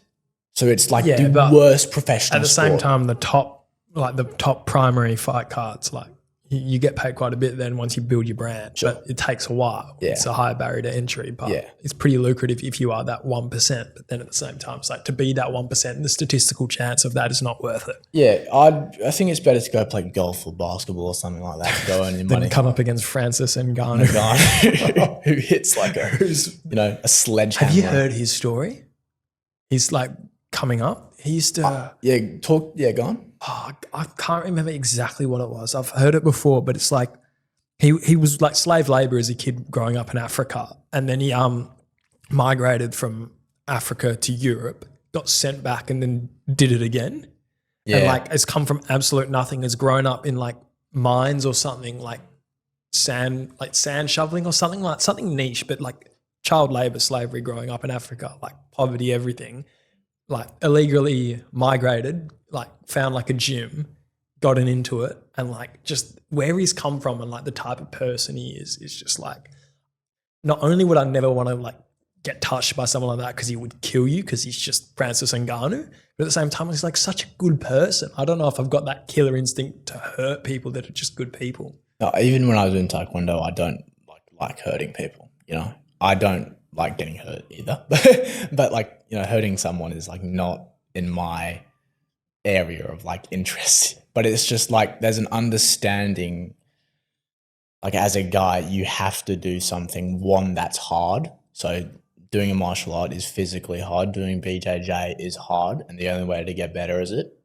So it's like the worst professional at the sport. same time, the top primary fight cards, like you get paid quite a bit then once you build your brand. Sure. But it takes a while. Yeah. It's a high barrier to entry, but Yeah. it's pretty lucrative if you are that 1%. But then at the same time, it's like to be that 1%, the statistical chance of that is not worth it. Yeah, I think it's better to go play golf or basketball or something like that to go earn your money. Then come up against Francis Ngannou. Who hits like a sledgehammer. Have you heard his story? He's like coming up. He used to go on. I can't remember exactly what it was. I've heard it before, but it's like he was like slave labor as a kid growing up in Africa, and then he migrated from Africa to Europe, got sent back, and then did it again. Yeah. And like has come from absolute nothing, has grown up in like mines or something, like sand shoveling or something niche, but like child labor, slavery, growing up in Africa, like poverty, everything. Like illegally migrated, like found like a gym, gotten into it, and like just where he's come from and like the type of person he is just like, not only would I never want to like get touched by someone like that because he would kill you because he's just Francis Ngannou, but at the same time he's like such a good person. I don't know if I've got that killer instinct to hurt people that are just good people. No, even when I was in Taekwondo, I don't like hurting people, you know. I don't like getting hurt either, but like, you know, hurting someone is like not in my area of like interest, but it's just like there's an understanding, like as a guy, you have to do something, one, that's hard. So doing a martial art is physically hard. Doing BJJ is hard. And the only way to get better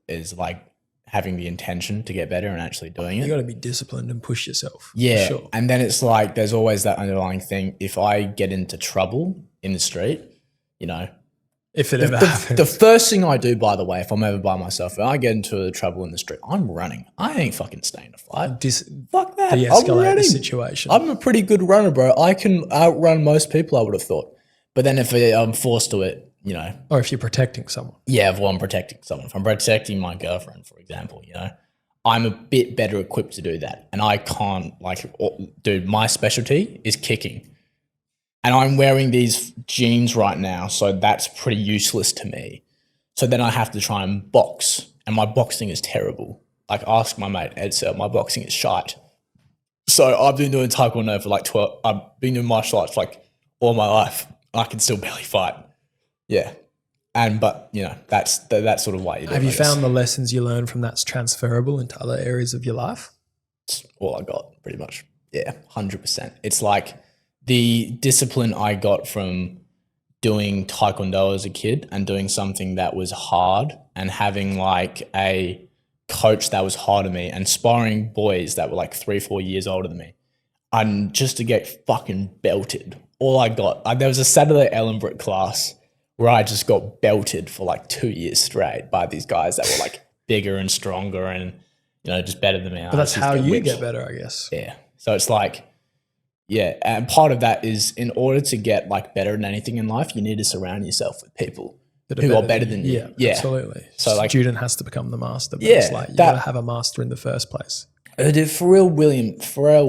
is like having the intention to get better and actually doing it. You got to be disciplined and push yourself. Yeah. For sure. And then it's like, there's always that underlying thing. If I get into trouble in the street, you know, if it ever happens. The first thing I do, by the way, if I'm ever by myself, when I get into trouble in the street, I'm running. I ain't fucking staying to fight. Fuck that. De-escalate the situation. I'm a pretty good runner, bro. I can outrun most people, I would have thought. But then if I'm forced to it, you know. Or if you're protecting someone. Yeah, if I'm protecting someone. If I'm protecting my girlfriend, for example, you know, I'm a bit better equipped to do that. And I can't, like, dude, my specialty is kicking. And I'm wearing these jeans right now, so that's pretty useless to me. So then I have to try and box, and my boxing is terrible. Like, ask my mate Ed, sir, my boxing is shite. So I've been doing Taekwondo for like I've been doing martial arts for like all my life. I can still barely fight. Yeah. But you know, that's sort of why you do it. Have you found the lessons you learn from that's transferable into other areas of your life? It's all I got, pretty much. Yeah, 100%. It's like the discipline I got from doing Taekwondo as a kid and doing something that was hard and having like a coach that was harder than me and sparring boys that were like 3-4 years older than me. And just to get fucking belted. All I got, there was a Saturday Ellenbrook class where I just got belted for like 2 years straight by these guys that were like bigger and stronger and, you know, just better than me. But that's how you get better, I guess. Yeah. So it's like, yeah. And part of that is in order to get like better than anything in life, you need to surround yourself with people who are better than you. Yeah, absolutely. So like, student has to become the master. But Yeah, it's like you got to have a master in the first place. Pharrell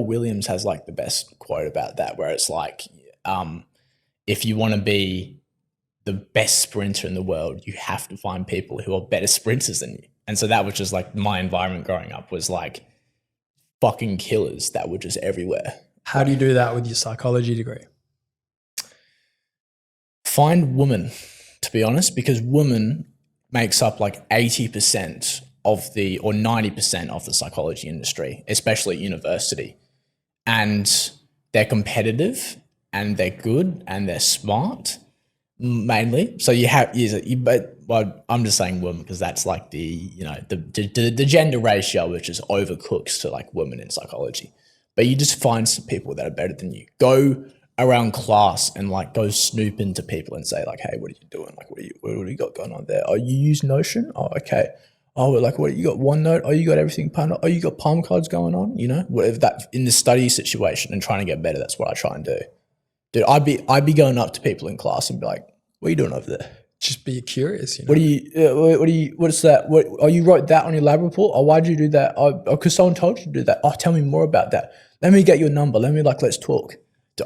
Williams has like the best quote about that, where it's like, if you want to be the best sprinter in the world, you have to find people who are better sprinters than you. And so that was just like my environment growing up was like fucking killers that were just everywhere. How do you do that with your psychology degree? Find women, to be honest, because women makes up like 80% of the, or 90% of the psychology industry, especially at university. And they're competitive and they're good and they're smart mainly. So you have, but well, I'm just saying women because that's like the, you know, the gender ratio, which is overcooked to like women in psychology. But you just find some people that are better than you. Go around class and like go snoop into people and say like, hey, what are you doing? Like, what do you got going on there? Oh, you use Notion? Oh, okay. Oh, like what, you got OneNote? Oh, you got everything planned? Oh, you got palm cards going on? You know, whatever that in the study situation and trying to get better. That's what I try and do. Dude, I'd be going up to people in class and be like, what are you doing over there? Just be curious, you know. What's that? Oh, you wrote that on your lab report? Oh, why'd you do that? Oh, because someone told you to do that. Oh, tell me more about that. Let me get your number. Let's talk.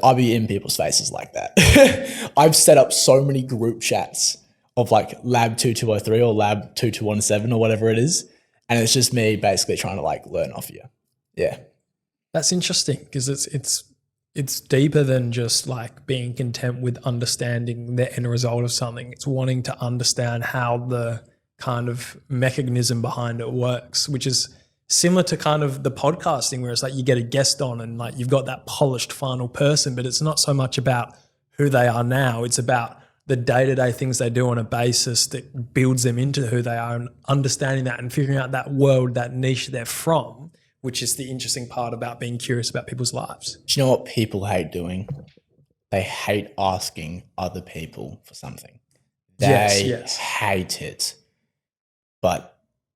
I'll be in people's faces like that. I've set up so many group chats of like lab 2203 or lab 2217 or whatever it is. And it's just me basically trying to like learn off you. Yeah. That's interesting because it's deeper than just like being content with understanding the end result of something. It's wanting to understand how the kind of mechanism behind it works, which is similar to kind of the podcasting where it's like you get a guest on and like you've got that polished final person, but it's not so much about who they are now. It's about the day-to-day things they do on a basis that builds them into who they are and understanding that and figuring out that world, that niche they're from, which is the interesting part about being curious about people's lives. Do you know what people hate doing? They hate asking other people for something. They hate it. But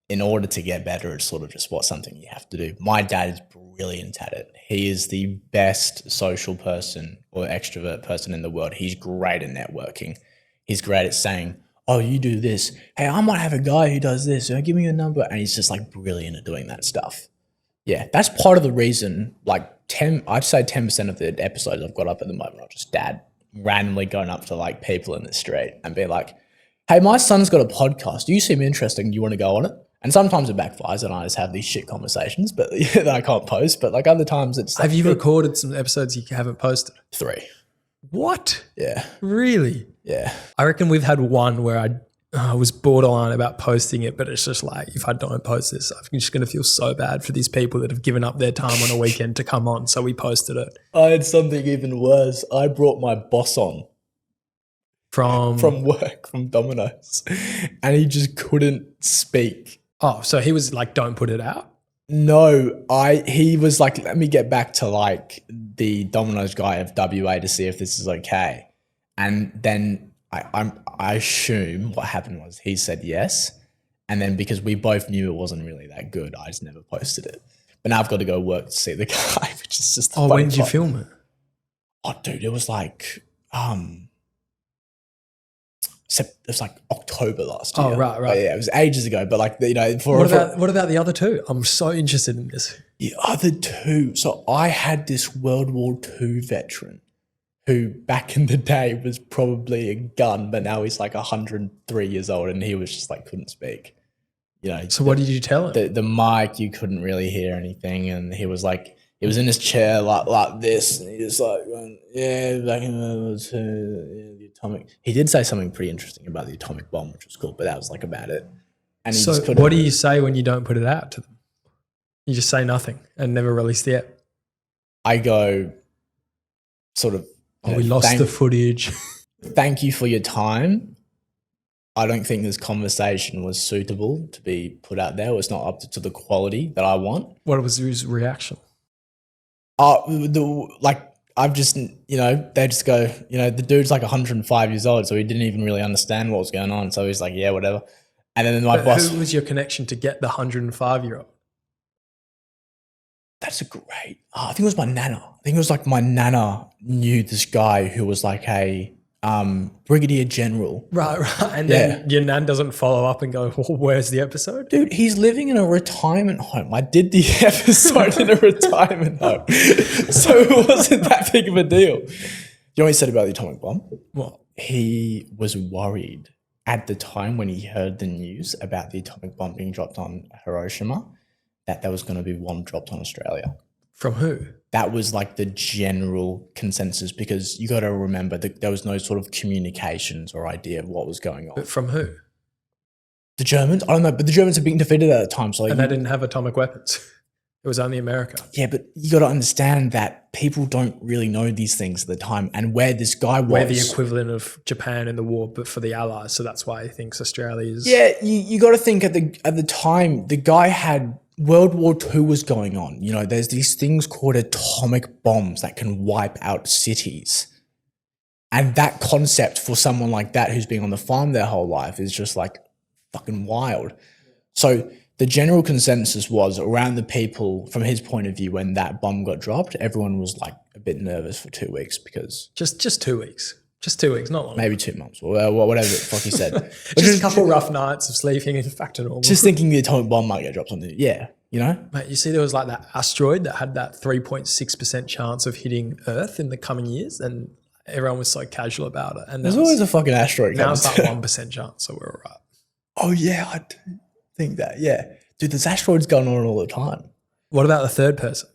in order to get better, it's sort of just something you have to do. My dad is brilliant at it. He is the best social person or extrovert person in the world. He's great at networking. He's great at saying, oh, you do this. Hey, I might have a guy who does this. Give me your number. And he's just like brilliant at doing that stuff. Yeah, that's part of the reason, like I'd say 10% of the episodes I've got up at the moment are just dad randomly going up to like people in the street and be like, hey, my son's got a podcast. Do you seem interesting? Do you want to go on it? And sometimes it backfires and I just have these shit conversations, but that I can't post. But like other times it's like, have you recorded some episodes you haven't posted? 3. What? Yeah. Really? Yeah. I reckon we've had one where I was borderline about posting it, but it's just like, if I don't post this, I'm just going to feel so bad for these people that have given up their time on a weekend to come on. So we posted it. I had something even worse. I brought my boss on. From work, from Domino's. And he just couldn't speak. Oh, so he was like, don't put it out? No, he was like, let me get back to like the Domino's guy of WA to see if this is okay. And then I assume what happened was he said yes. And then because we both knew it wasn't really that good, I just never posted it. But now I've got to go work to see the guy, which is just when did you film it? Oh, dude, it was like it was like October last year. Oh, right. But yeah, it was ages ago. But like, you know, what about the other two? I'm so interested in this. The other two. So I had this World War II veteran who back in the day was probably a gun, but now he's like 103 years old and he was just like, couldn't speak. You know. So what did you tell him? The mic, you couldn't really hear anything. And he was like, he was in his chair like this, and he just like, yeah, back in the atomic. He did say something pretty interesting about the atomic bomb, which was cool, but that was like about it. And he just couldn't. What do you say when you don't put it out to them? You just say nothing and never release the app. I go, sort of. We lost the footage. Thank you for your time. I don't think this conversation was suitable to be put out there. It was not up to the quality that I want. What was his reaction? I I've just, they just go, the dude's like 105 years old, so he didn't even really understand what was going on. So he's like, yeah, whatever. And then my boss. Who was your connection to get the 105-year-old? That's a great. I think it was my nana. I think it was like my nana knew this guy who was like a brigadier general. Right. And then your nan doesn't follow up and go, well, where's the episode? Dude, he's living in a retirement home. I did the episode in a retirement home. So it wasn't that big of a deal. You know what he said about the atomic bomb? What? He was worried at the time when he heard the news about the atomic bomb being dropped on Hiroshima that there was going to be one dropped on Australia. From who? That was like the general consensus, because you got to remember that there was no sort of communications or idea of what was going on. But from who? The Germans? I don't know, but the Germans had been defeated at the time. So and they didn't have atomic weapons. It was only America. Yeah, but you got to understand that people don't really know these things at the time, and where this guy was. We're the equivalent of Japan in the war, but for the Allies. So that's why he thinks Australia is. Yeah, you got to think at the time, the guy had World War II was going on. There's these things called atomic bombs that can wipe out cities. And that concept for someone like that who's been on the farm their whole life is just like fucking wild. So the general consensus was around the people, from his point of view, when that bomb got dropped, everyone was like a bit nervous for 2 weeks because... Just 2 weeks. Just 2 weeks, not long. Maybe 2 months, or whatever the fuck he said. Just a couple rough nights of sleeping and back to normal. Just thinking the atomic bomb might get dropped on the... Yeah, Mate, you see there was like that asteroid that had that 3.6% chance of hitting Earth in the coming years, and everyone was so casual about it. And there's always a fucking asteroid. Now it's like 1% chance, so we're all right. Oh, yeah, I do think that, yeah. Dude, there's asteroids going on all the time. What about the third person?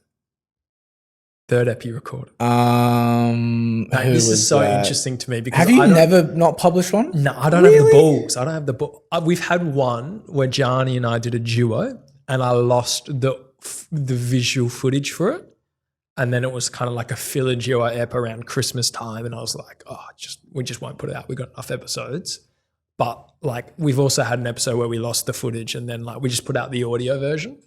Third ep you recorded. Mate, this is so interesting to me because have you never not published one? No, I don't have the balls. I don't have the ball. We've had one where Johnny and I did a duo, and I lost the visual footage for it, and then it was kind of like a filler duo ep around Christmas time, and I was like, we just won't put it out. We got enough episodes. But like we've also had an episode where we lost the footage, and then like we just put out the audio version.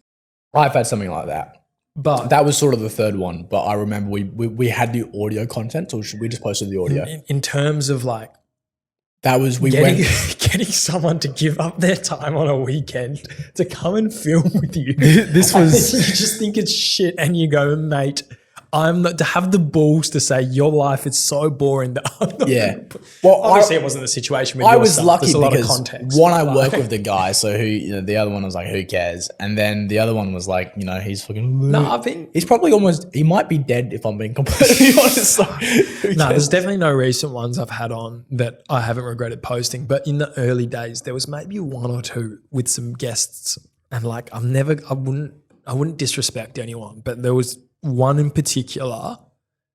I've had something like that. But that was sort of the third one. But I remember we had the audio content, so we just posted the audio. In terms of like, that was getting someone to give up their time on a weekend to come and film with you. This was you just think it's shit, and you go, mate. I'm not, to have the balls to say your life is so boring that I'm not. Yeah. Well, obviously it wasn't the situation with I your was stuff. lucky There's a lot of because context. one, I work with the guy, so who, the other one was like, who cares? And then the other one was like, he's fucking. No, he's probably he might be dead if I'm being completely honest. No, there's definitely no recent ones I've had on that I haven't regretted posting. But in the early days, there was maybe one or two with some guests, and like I wouldn't disrespect anyone, but there was one in particular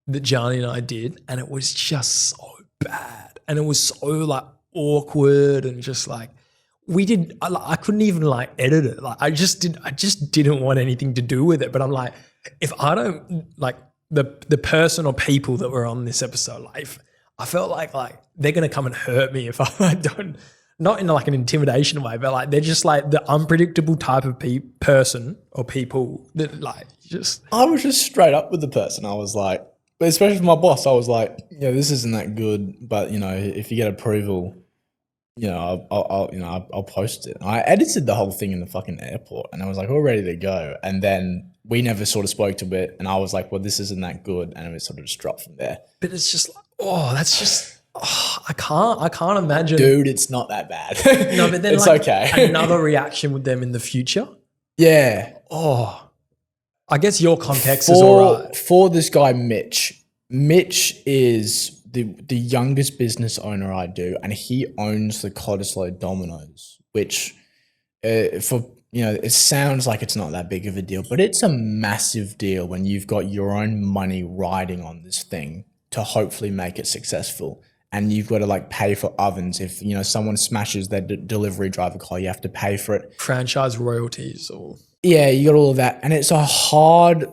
that Johnny and I did, and it was just so bad, and it was so like awkward, and just like I couldn't even like edit it. Like I just didn't want anything to do with it. But I'm like, if I don't like the person or people that were on this episode, like I felt like they're gonna come and hurt me if I don't. Not in like an intimidation way, but like they're just like the unpredictable type of person or people that like just. I was just straight up with the person. I was like, but especially for my boss, I was like, this isn't that good, but if you get approval, I'll post it. I edited the whole thing in the fucking airport, and I was like, we're ready to go. And then we never sort of spoke to it, and I was like, well, this isn't that good, and it sort of just dropped from there. But it's just like, that's just. Oh, I can't imagine. Dude, it's not that bad. No, but then it's like okay. Another reaction with them in the future. Yeah. Oh, I guess your context is all right. For this guy, Mitch is the youngest business owner I do, and he owns the Cottesloe Dominoes, which it sounds like it's not that big of a deal, but it's a massive deal when you've got your own money riding on this thing to hopefully make it successful. And you've got to like pay for ovens. If, someone smashes their delivery driver car, you have to pay for it. Franchise royalties or. Yeah, you got all of that. And it's a hard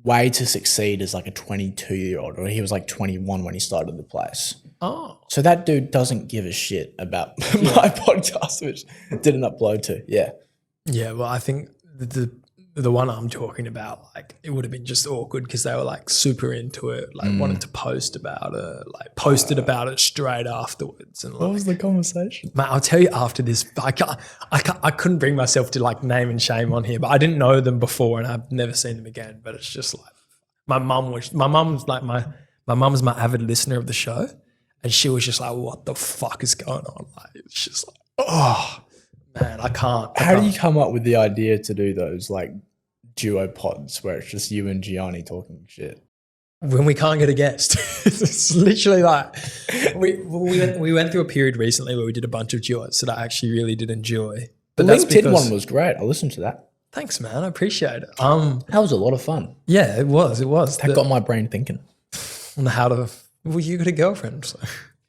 way to succeed as like a 22-year-old, or he was like 21 when he started the place. Oh. So that dude doesn't give a shit about my podcast, which didn't upload to. Yeah. Yeah, well, I think the one I'm talking about, like it would have been just awkward because they were like super into it, like wanted to post about it, like posted about it straight afterwards. And What like, was the conversation? mate, I'll tell you after this. I couldn't bring myself to like name and shame on here, but I didn't know them before and I've never seen them again. But it's just like my mum's my avid listener of the show, and she was just like, "What the fuck is going on?" Like it's just like, oh man, I can't. How do you come up with the idea to do those like duo pods where it's just you and Gianni talking shit? When we can't get a guest. It's literally like we went through a period recently where we did a bunch of duets that I actually really did enjoy. But the LinkedIn one was great. I listened to that. Thanks, man. I appreciate it. That was a lot of fun. Yeah, it was. That got my brain thinking. On how to. Well, you got a girlfriend. So.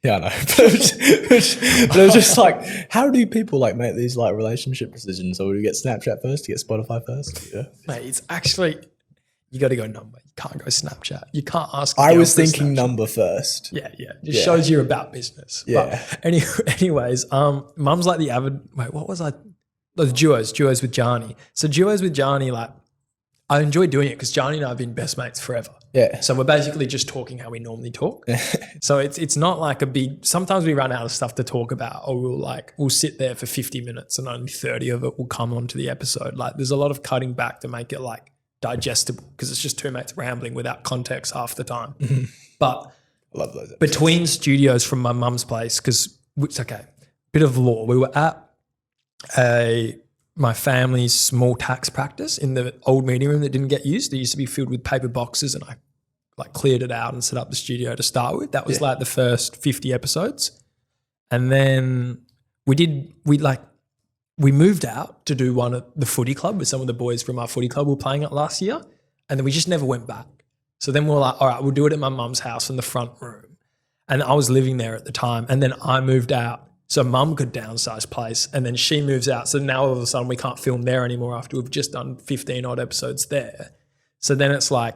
Yeah, I know. But it was just like, how do people like make these like relationship decisions? Or do you get Snapchat first? Do you get Spotify first? Yeah. Mate, it's actually, you got to go number. You can't go Snapchat. You can't ask. I was thinking number first. Yeah. Just shows you're about business. Yeah. But anyways, mum's like the avid, wait, what was I? Those duos with Gianni. So duos with Gianni, like, I enjoy doing it because Gianni and I have been best mates forever. Yeah. So we're basically just talking how we normally talk. So it's not like a big, sometimes we run out of stuff to talk about, or we'll sit there for 50 minutes and only 30 of it will come onto the episode. Like there's a lot of cutting back to make it like digestible because it's just two mates rambling without context half the time. But I love those episodes. Between studios from my mum's place, because it's okay, bit of law. We were at my family's small tax practice in the old meeting room that didn't get used. It used to be filled with paper boxes and I like cleared it out and set up the studio to start with. That was like the first 50 episodes. And then we moved out to do one at the footy club with some of the boys from our footy club who were playing it last year. And then we just never went back. So then we were like, all right, we'll do it at my mum's house in the front room. And I was living there at the time. And then I moved out so mum could downsize place, and then she moves out. So now all of a sudden we can't film there anymore after we've just done 15 odd episodes there. So then it's like,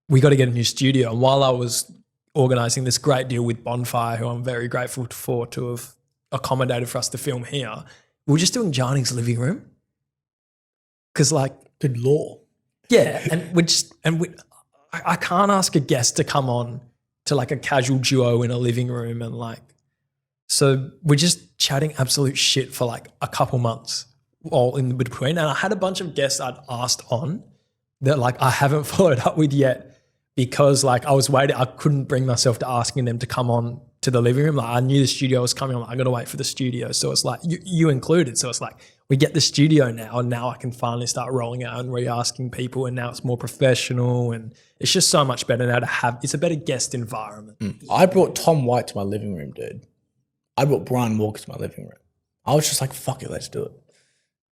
we got to get a new studio. And while I was organizing this great deal with Bonfire, who I'm very grateful for to have accommodated for us to film here, we were just doing Gianni's living room. Cause like, good law. Yeah. And I can't ask a guest to come on to like a casual duo in a living room and like, so we're just chatting absolute shit for like a couple months all in between. And I had a bunch of guests I'd asked on that like I haven't followed up with yet because like I was waiting. I couldn't bring myself to asking them to come on to the living room. Like I knew the studio was coming on. Like, I got to wait for the studio. So it's like you included. So it's like we get the studio now and now I can finally start rolling out and re-asking people and now it's more professional and it's just so much better now to have. It's a better guest environment. I brought Tom White to my living room, dude. I brought Brian Walker to my living room. I was just like, fuck it, let's do it.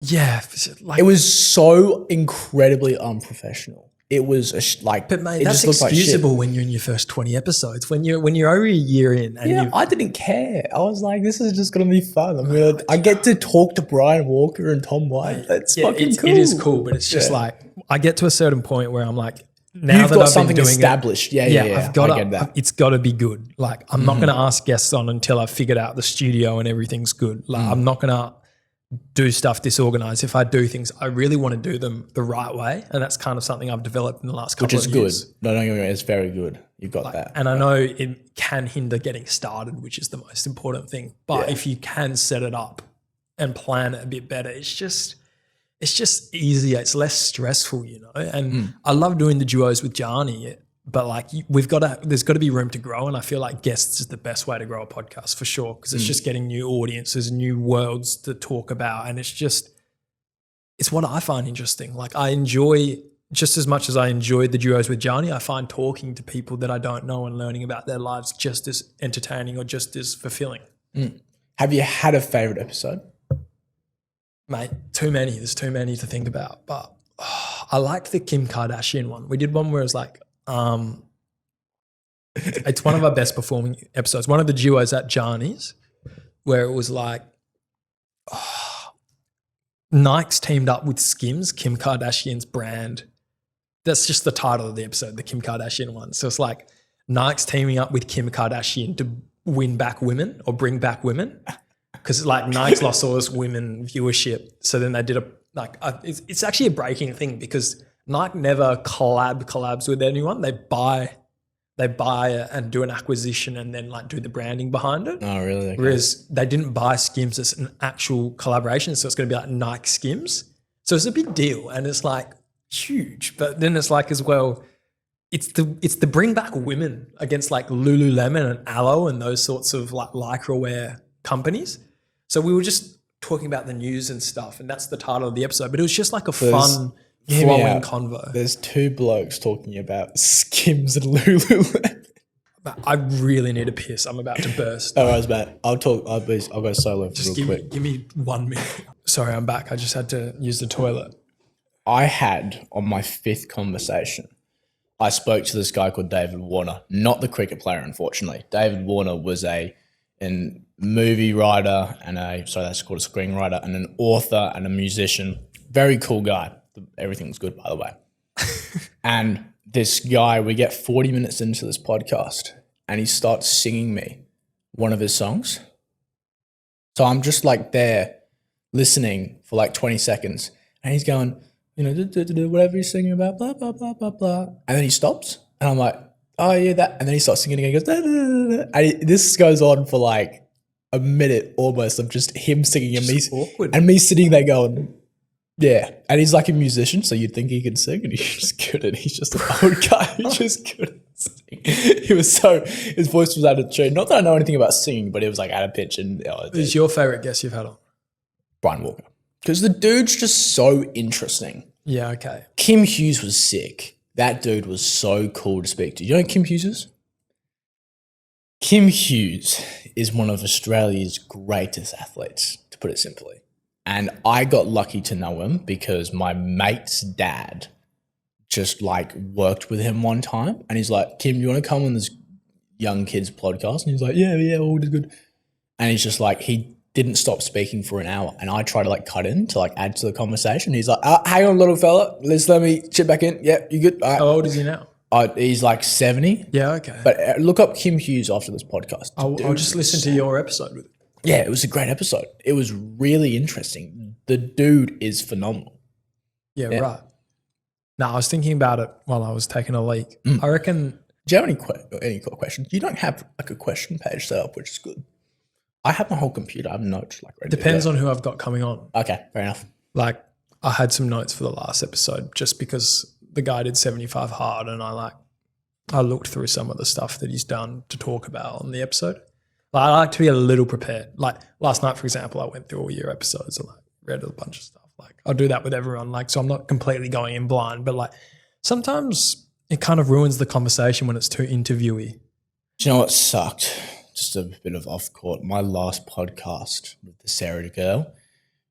Yeah. Like, it was so incredibly unprofessional. It was but mate, that's excusable when you're in your first 20 episodes. When you're over a year in, and I didn't care. I was like, this is just gonna be fun. I get to talk to Brian Walker and Tom White. That's fucking cool. It is cool, but it's just like I get to a certain point where I'm like, now you've that got I've something been doing established. I get that. It's got to be good. Like I'm not going to ask guests on until I've figured out the studio and everything's good. Like I'm not going to do stuff disorganized. If I do things, I really want to do them the right way, and that's kind of something I've developed in the last couple of years. Which is good. No, don't get me wrong, it's very good. You've got that. And I know it can hinder getting started, which is the most important thing. But if you can set it up and plan it a bit better, it's just easier. It's less stressful, you know. And I love doing the duos with Gianni, but like there's got to be room to grow. And I feel like guests is the best way to grow a podcast for sure, because it's just getting new audiences, new worlds to talk about, and it's what I find interesting. Like I enjoy just as much as I enjoyed the duos with Gianni. I find talking to people that I don't know and learning about their lives just as entertaining or just as fulfilling. Have you had a favorite episode? Mate, too many. There's too many to think about. But I liked the Kim Kardashian one. We did one where it was like, it's one of our best performing episodes. One of the duos at Gianni's, where it was like, Nike's teamed up with Skims, Kim Kardashian's brand. That's just the title of the episode, the Kim Kardashian one. So it's like Nike's teaming up with Kim Kardashian to win back women or bring back women. Because like Nike's lost all this women viewership. So then they did like it's actually a breaking thing because Nike never collabs with anyone. They buy it and do an acquisition and then like do the branding behind it. Oh, really? Okay. Whereas they didn't buy Skims as an actual collaboration, so it's going to be like Nike Skims. So it's a big deal and it's like huge. But then it's like as well, it's the bring back women against like Lululemon and Aloe and those sorts of like lycra wear companies. So we were just talking about the news and stuff, and that's the title of the episode. But it was just like a fun, flowing convo. There's two blokes talking about Skims and Lululemon. I really need to piss. I'm about to burst. All right, mate. I'll go solo Just real quick. Give me 1 minute. Sorry, I'm back. I just had to use the toilet. I had on my 5th conversation, I spoke to this guy called David Warner, not the cricket player, unfortunately. David Warner was a movie writer that's called a screenwriter, and an author and a musician. Very cool guy. Everything's good, by the way. And this guy, we get 40 minutes into this podcast and he starts singing me one of his songs. So I'm just like there listening for like 20 seconds and he's going, whatever he's singing about, blah, blah, blah, blah, blah. And then he stops and I'm like, oh yeah, that. And then he starts singing again. He goes, da, da, da, da. And this goes on for like a minute almost of just him singing and me sitting there going, yeah. And he's like a musician, so you'd think he could sing, and he just couldn't. He's just an old guy who just couldn't sing. His voice was out of tune. Not that I know anything about singing, but it was like out of pitch. And who's your favorite guest you've had on? Brian Walker. Because the dude's just so interesting. Yeah, okay. Kim Hughes was sick. That dude was so cool to speak to. You know who Kim Hughes is? Kim Hughes is one of Australia's greatest athletes, to put it simply. And I got lucky to know him because my mate's dad just like worked with him one time. And he's like, Kim, you want to come on this young kids podcast? And he's like, yeah, all is good. And he's just like, he didn't stop speaking for an hour. And I try to like cut in to like add to the conversation. He's like, hang on, little fella. Let me chip back in. Yeah, you good? How old is he now? He's like 70. Yeah, okay. But look up Kim Hughes after this podcast. I'll just listen to your episode with him. Yeah, it was a great episode. It was really interesting. The dude is phenomenal. Yeah. Right. Now, I was thinking about it while I was taking a leak. I reckon... Do you have any questions? You don't have like a question page set up, which is good. I have my whole computer. I have notes like ready. Depends on who I've got coming on. Okay, fair enough. Like, I had some notes for the last episode just because the guy did 75 hard and I looked through some of the stuff that he's done to talk about on the episode. Like, I like to be a little prepared. Like last night, for example, I went through all your episodes and like read a bunch of stuff. Like I'll do that with everyone. Like, so I'm not completely going in blind, but like sometimes it kind of ruins the conversation when it's too interviewee. Do you know what sucked? Just a bit of off court. My last podcast with the Sarah girl,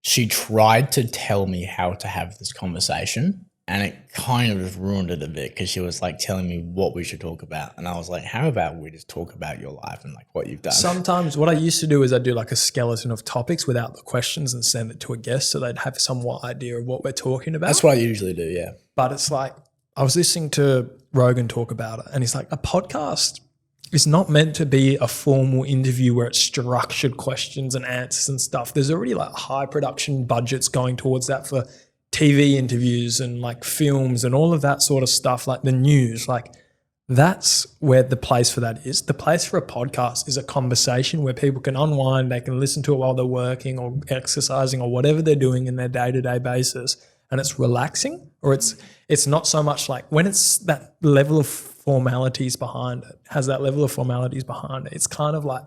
she tried to tell me how to have this conversation. And it kind of ruined it a bit because she was like telling me what we should talk about. And I was like, how about we just talk about your life and like what you've done? Sometimes what I used to do is I'd do like a skeleton of topics without the questions and send it to a guest so they'd have somewhat idea of what we're talking about. That's what I usually do, yeah. But it's like, I was listening to Rogan talk about it and he's like, a podcast is not meant to be a formal interview where it's structured questions and answers and stuff. There's already like high production budgets going towards that for TV interviews and like films and all of that sort of stuff, like the news, like that's where the place for that is. The place for a podcast is a conversation where people can unwind, they can listen to it while they're working or exercising or whatever they're doing in their day-to-day basis. And it's relaxing, or it's not so much like when it's that level of formalities behind it, has that level of formalities behind it. It's kind of like,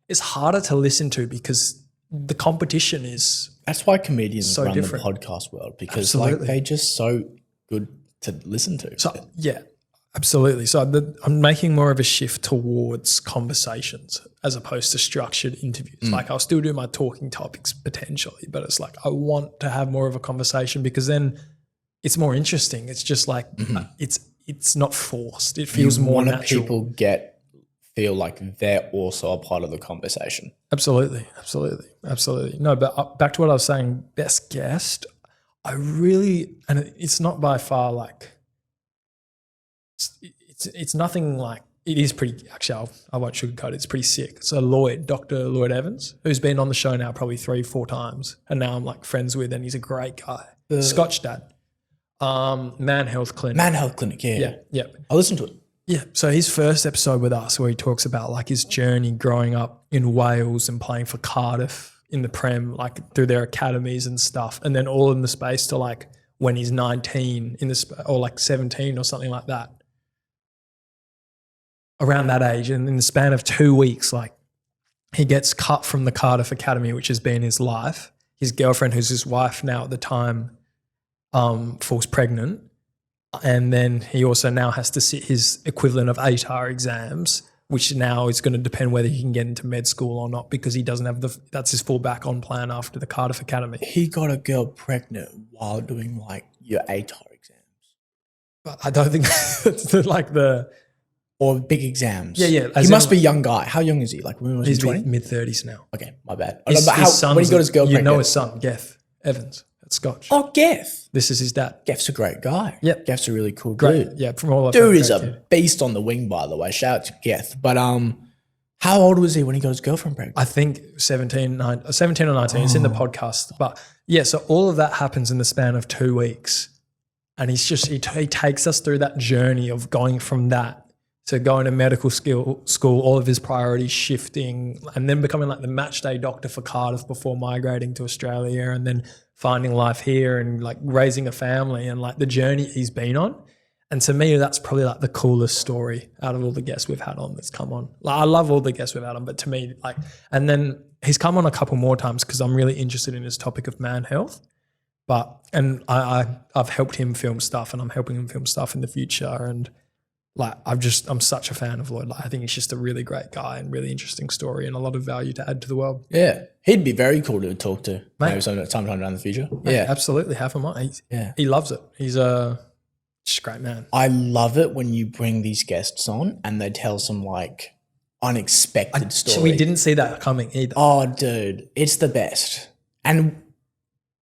it's harder to listen to because the competition is... That's why comedians so run different. The podcast world because Absolutely. like they're just so good to listen to. So yeah, absolutely. So I'm making more of a shift towards conversations as opposed to structured interviews. Like I'll still do my talking topics potentially, but it's like I want to have more of a conversation because then it's more interesting. It's just like it's not forced. It feels more natural. People feel like they're also a part of the conversation. Absolutely. No, but back to what I was saying, best guest, and it's not by far like, it's nothing like, it is pretty, actually, I won't sugarcoat it. It's pretty sick. So Lloyd, Dr. Lloyd Evans, who's been on the show now probably 3-4 times, and now I'm like friends with, and he's a great guy. Scotch dad. Man Health Clinic. Man Health Clinic, yeah. Yeah. I listened to it. Yeah. So his first episode with us where he talks about like his journey growing up in Wales and playing for Cardiff in the Prem, like through their academies and stuff. And then all in the space to like when he's 19 or like 17 or something like that. Around that age, and in the span of 2 weeks, like he gets cut from the Cardiff Academy, which has been his life. His girlfriend, who's his wife now at the time, falls pregnant. And then he also now has to sit his equivalent of ATAR exams, which now is going to depend whether he can get into med school or not, because he doesn't have that's his fallback on plan after the Cardiff Academy. He got a girl pregnant while doing like your ATAR exams. But I don't think that's like or big exams. Yeah. He must be a young guy. How young is he? Like when was he? He's 20? Mid-30s now. Okay, my bad. His when he got his girl pregnant. You know his son, Geth Evans at Scotch. Oh, Geth. This is his dad. Geth's a great guy. Yep. Geth's a really cool Great. dude. Yeah, from all I've Dude heard, is a kid. beast on the wing, by the way. Shout out to Geth. But how old was he when he got his girlfriend pregnant? I think 17 or 19. It's in the podcast. But yeah, so all of that happens in the span of 2 weeks. And he's just, he takes us through that journey of going from that to going to medical school, all of his priorities shifting, and then becoming like the match day doctor for Cardiff before migrating to Australia, and then finding life here and like raising a family, and like the journey he's been on. And to me, that's probably like the coolest story out of all the guests we've had on that's come on. Like, I love all the guests we've had on, but to me, like, and then he's come on a couple more times because I'm really interested in this topic of man health. And I've helped him film stuff, and I'm helping him film stuff in the future. And like, I'm such a fan of Lloyd. Like, I think he's just a really great guy and really interesting story and a lot of value to add to the world. Yeah. He'd be very cool to talk to. Mate. Maybe sometime down in the future. Mate, yeah. absolutely. Have him on. He loves it. He's just a great man. I love it when you bring these guests on and they tell some like unexpected story. We didn't see that coming either. Oh, dude. It's the best. And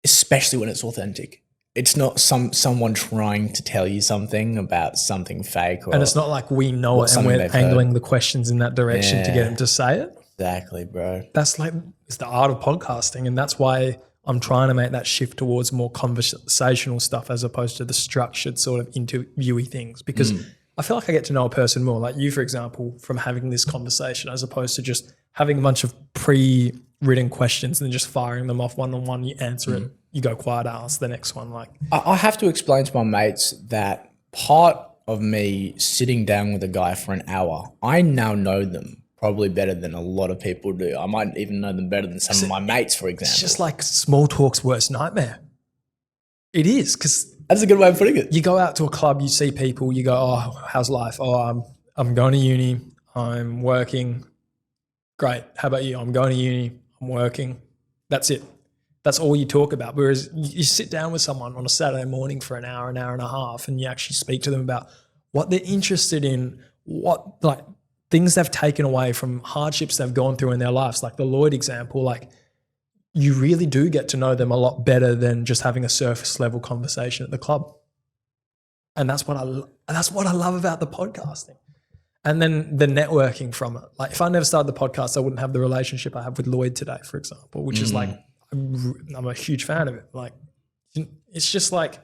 especially when it's authentic. It's not someone trying to tell you something about something fake. And it's not like we know it and we're angling the questions in that direction to get him to say it. Exactly, bro. That's like, it's the art of podcasting. And that's why I'm trying to make that shift towards more conversational stuff as opposed to the structured sort of interviewee things. Because I feel like I get to know a person more, like you, for example, from having this conversation, as opposed to just having a bunch of pre-written questions and then just firing them off one-on-one. You answer it, you go quiet, ask the next one. Like, I have to explain to my mates that part of me sitting down with a guy for an hour, I now know them probably better than a lot of people do. I might even know them better than some of my mates, for example. It's just like small talk's worst nightmare. It is, because that's a good way of putting it. You go out to a club, you see people, you go, oh, how's life? Oh, I'm going to uni, I'm working. Great. How about you? I'm going to uni, I'm working. That's it. That's all you talk about. Whereas you sit down with someone on a Saturday morning for an hour and a half, and you actually speak to them about what they're interested in, what like things they've taken away from hardships they've gone through in their lives. Like the Lloyd example, like you really do get to know them a lot better than just having a surface level conversation at the club. And that's what I love about the podcasting. And then the networking from it. Like if I never started the podcast, I wouldn't have the relationship I have with Lloyd today, for example, which is like, I'm a huge fan of it. Like, it's just like,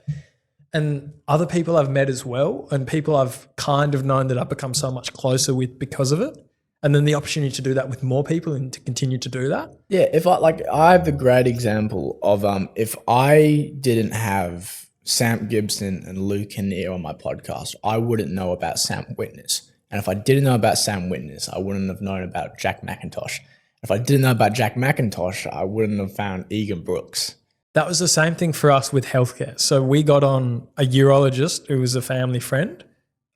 and other people I've met as well, and people I've kind of known that I've become so much closer with because of it. And then the opportunity to do that with more people and to continue to do that. Yeah. I have a great example of, if I didn't have Sam Gibson and Luke Kinnear on my podcast, I wouldn't know about Sam Witness. And if I didn't know about Sam Witness, I wouldn't have known about Jack McIntosh. If I didn't know about Jack McIntosh, I wouldn't have found Egan Brooks. That was the same thing for us with healthcare. So we got on a urologist who was a family friend,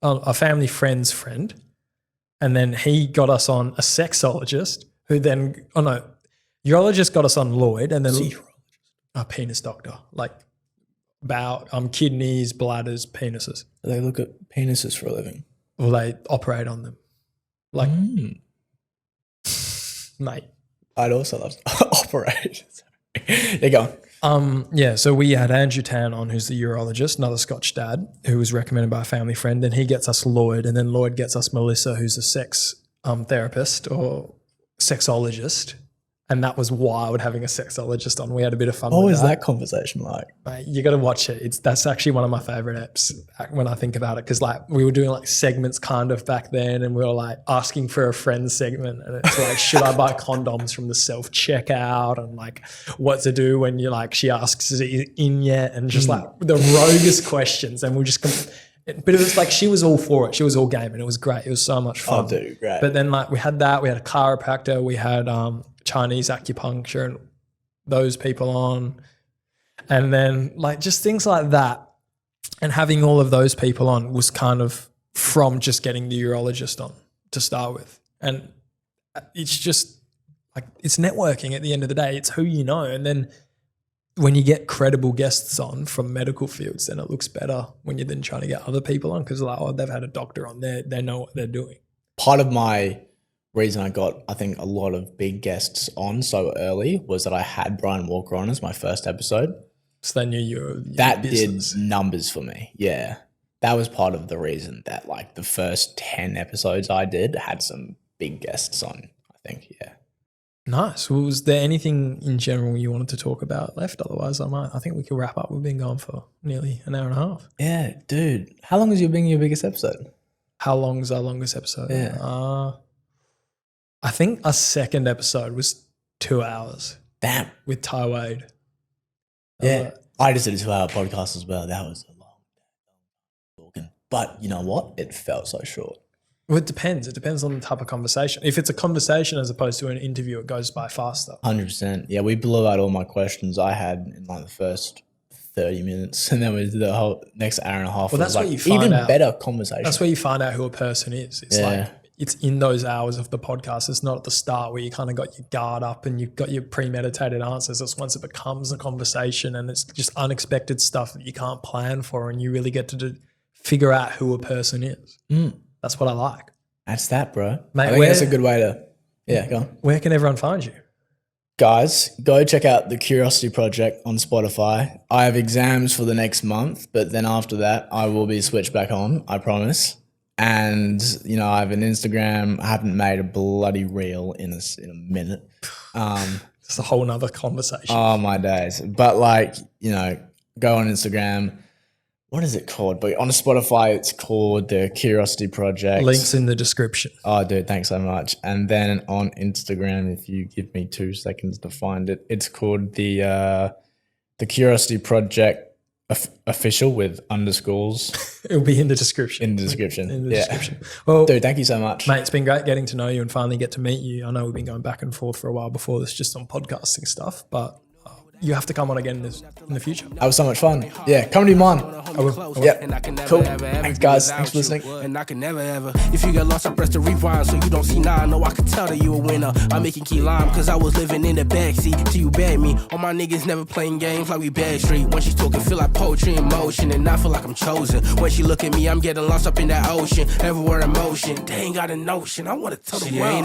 a family friend's friend. And then he got us on a sexologist who then, urologist got us on Lloyd, and then a penis doctor, like about kidneys, bladders, penises. They look at penises for a living. Well, they operate on them. Like, mate. I'd also love to operate. There you go. Yeah, so we had Andrew Tan on, who's the urologist, another Scotch dad, who was recommended by a family friend. Then he gets us Lloyd, and then Lloyd gets us Melissa, who's a sex therapist or sexologist. And that was wild having a sexologist on. We had a bit of fun What with was that conversation like? Mate, you got to watch it. That's actually one of my favorite apps when I think about it, because like we were doing like segments kind of back then, and we were like asking for a friend segment, and it's like, should I buy condoms from the self checkout, and like what to do when you like she asks, is it in yet, and just like the roguest questions, and we just. But it was like she was all for it. She was all game, and it was great. It was so much fun. Oh, dude, great. But then like we had that. We had a chiropractor. We had Chinese acupuncture and those people on. And then like just things like that. And having all of those people on was kind of from just getting the urologist on to start with. And it's just like it's networking at the end of the day. It's who you know. And then when you get credible guests on from medical fields, then it looks better when you're then trying to get other people on, because like, oh, they've had a doctor on there. They know what they're doing. Part of my reason I got, I think, a lot of big guests on so early was that I had Brian Walker on as my first episode. So they knew your that business. Did numbers for me. Yeah. That was part of the reason that like the first 10 episodes I did had some big guests on, I think. Yeah. Nice. Well, was there anything in general you wanted to talk about left? Otherwise, I think we can wrap up. We've been going for nearly an hour and a half. Yeah, dude. How long has you been your biggest episode? How long is our longest episode? Yeah. I think our second episode was 2 hours. Damn. With Ty Wade. Yeah. I just did a 2-hour podcast as well. That was a long talking. But you know what? It felt so short. Well, it depends. It depends on the type of conversation. If it's a conversation as opposed to an interview, it goes by faster. 100%. Yeah, we blew out all my questions I had in like the first 30 minutes, and then we did the whole next hour and a half. Well, that's like what you find even out. Better conversation. That's where you find out who a person is. It's like it's in those hours of the podcast. It's not at the start where you kind of got your guard up and you've got your premeditated answers. It's once it becomes a conversation and it's just unexpected stuff that you can't plan for, and you really get to figure out who a person is. That's what I like. That's that, bro. Mate, I think that's a good way to, go on. Where can everyone find you? Guys, go check out the Curiosity Project on Spotify. I have exams for the next month, but then after that, I will be switched back on, I promise. And, I have an Instagram. I haven't made a bloody reel in a minute. It's a whole nother conversation. Oh, my days. But go on Instagram. What is it called? But on Spotify, it's called the Curiosity Project. Links in the description. Oh, dude, thanks so much. And then on Instagram, if you give me 2 seconds to find it, it's called the Curiosity Project official with underscores. It'll be in the description. In the description. In the description. Well, dude, thank you so much. Mate, it's been great getting to know you and finally get to meet you. I know we've been going back and forth for a while before this, just on podcasting stuff, but you have to come on again in the future. That was so much fun. Yeah, come to mine. I will. Yep. Cool. Thanks, guys. Thanks for listening. And I can never ever. If you get lost, I press the rewind so you don't see now. I know I can tell that you a winner. I'm making key lime cause I was living in the backseat till you beg me. All my niggas never playing games like we bad street. When she's talking, feel like poetry in motion, and I feel like I'm chosen. When she look at me, I'm getting lost up in that ocean. Everywhere in motion. They ain't got a notion. I wanna tell the world.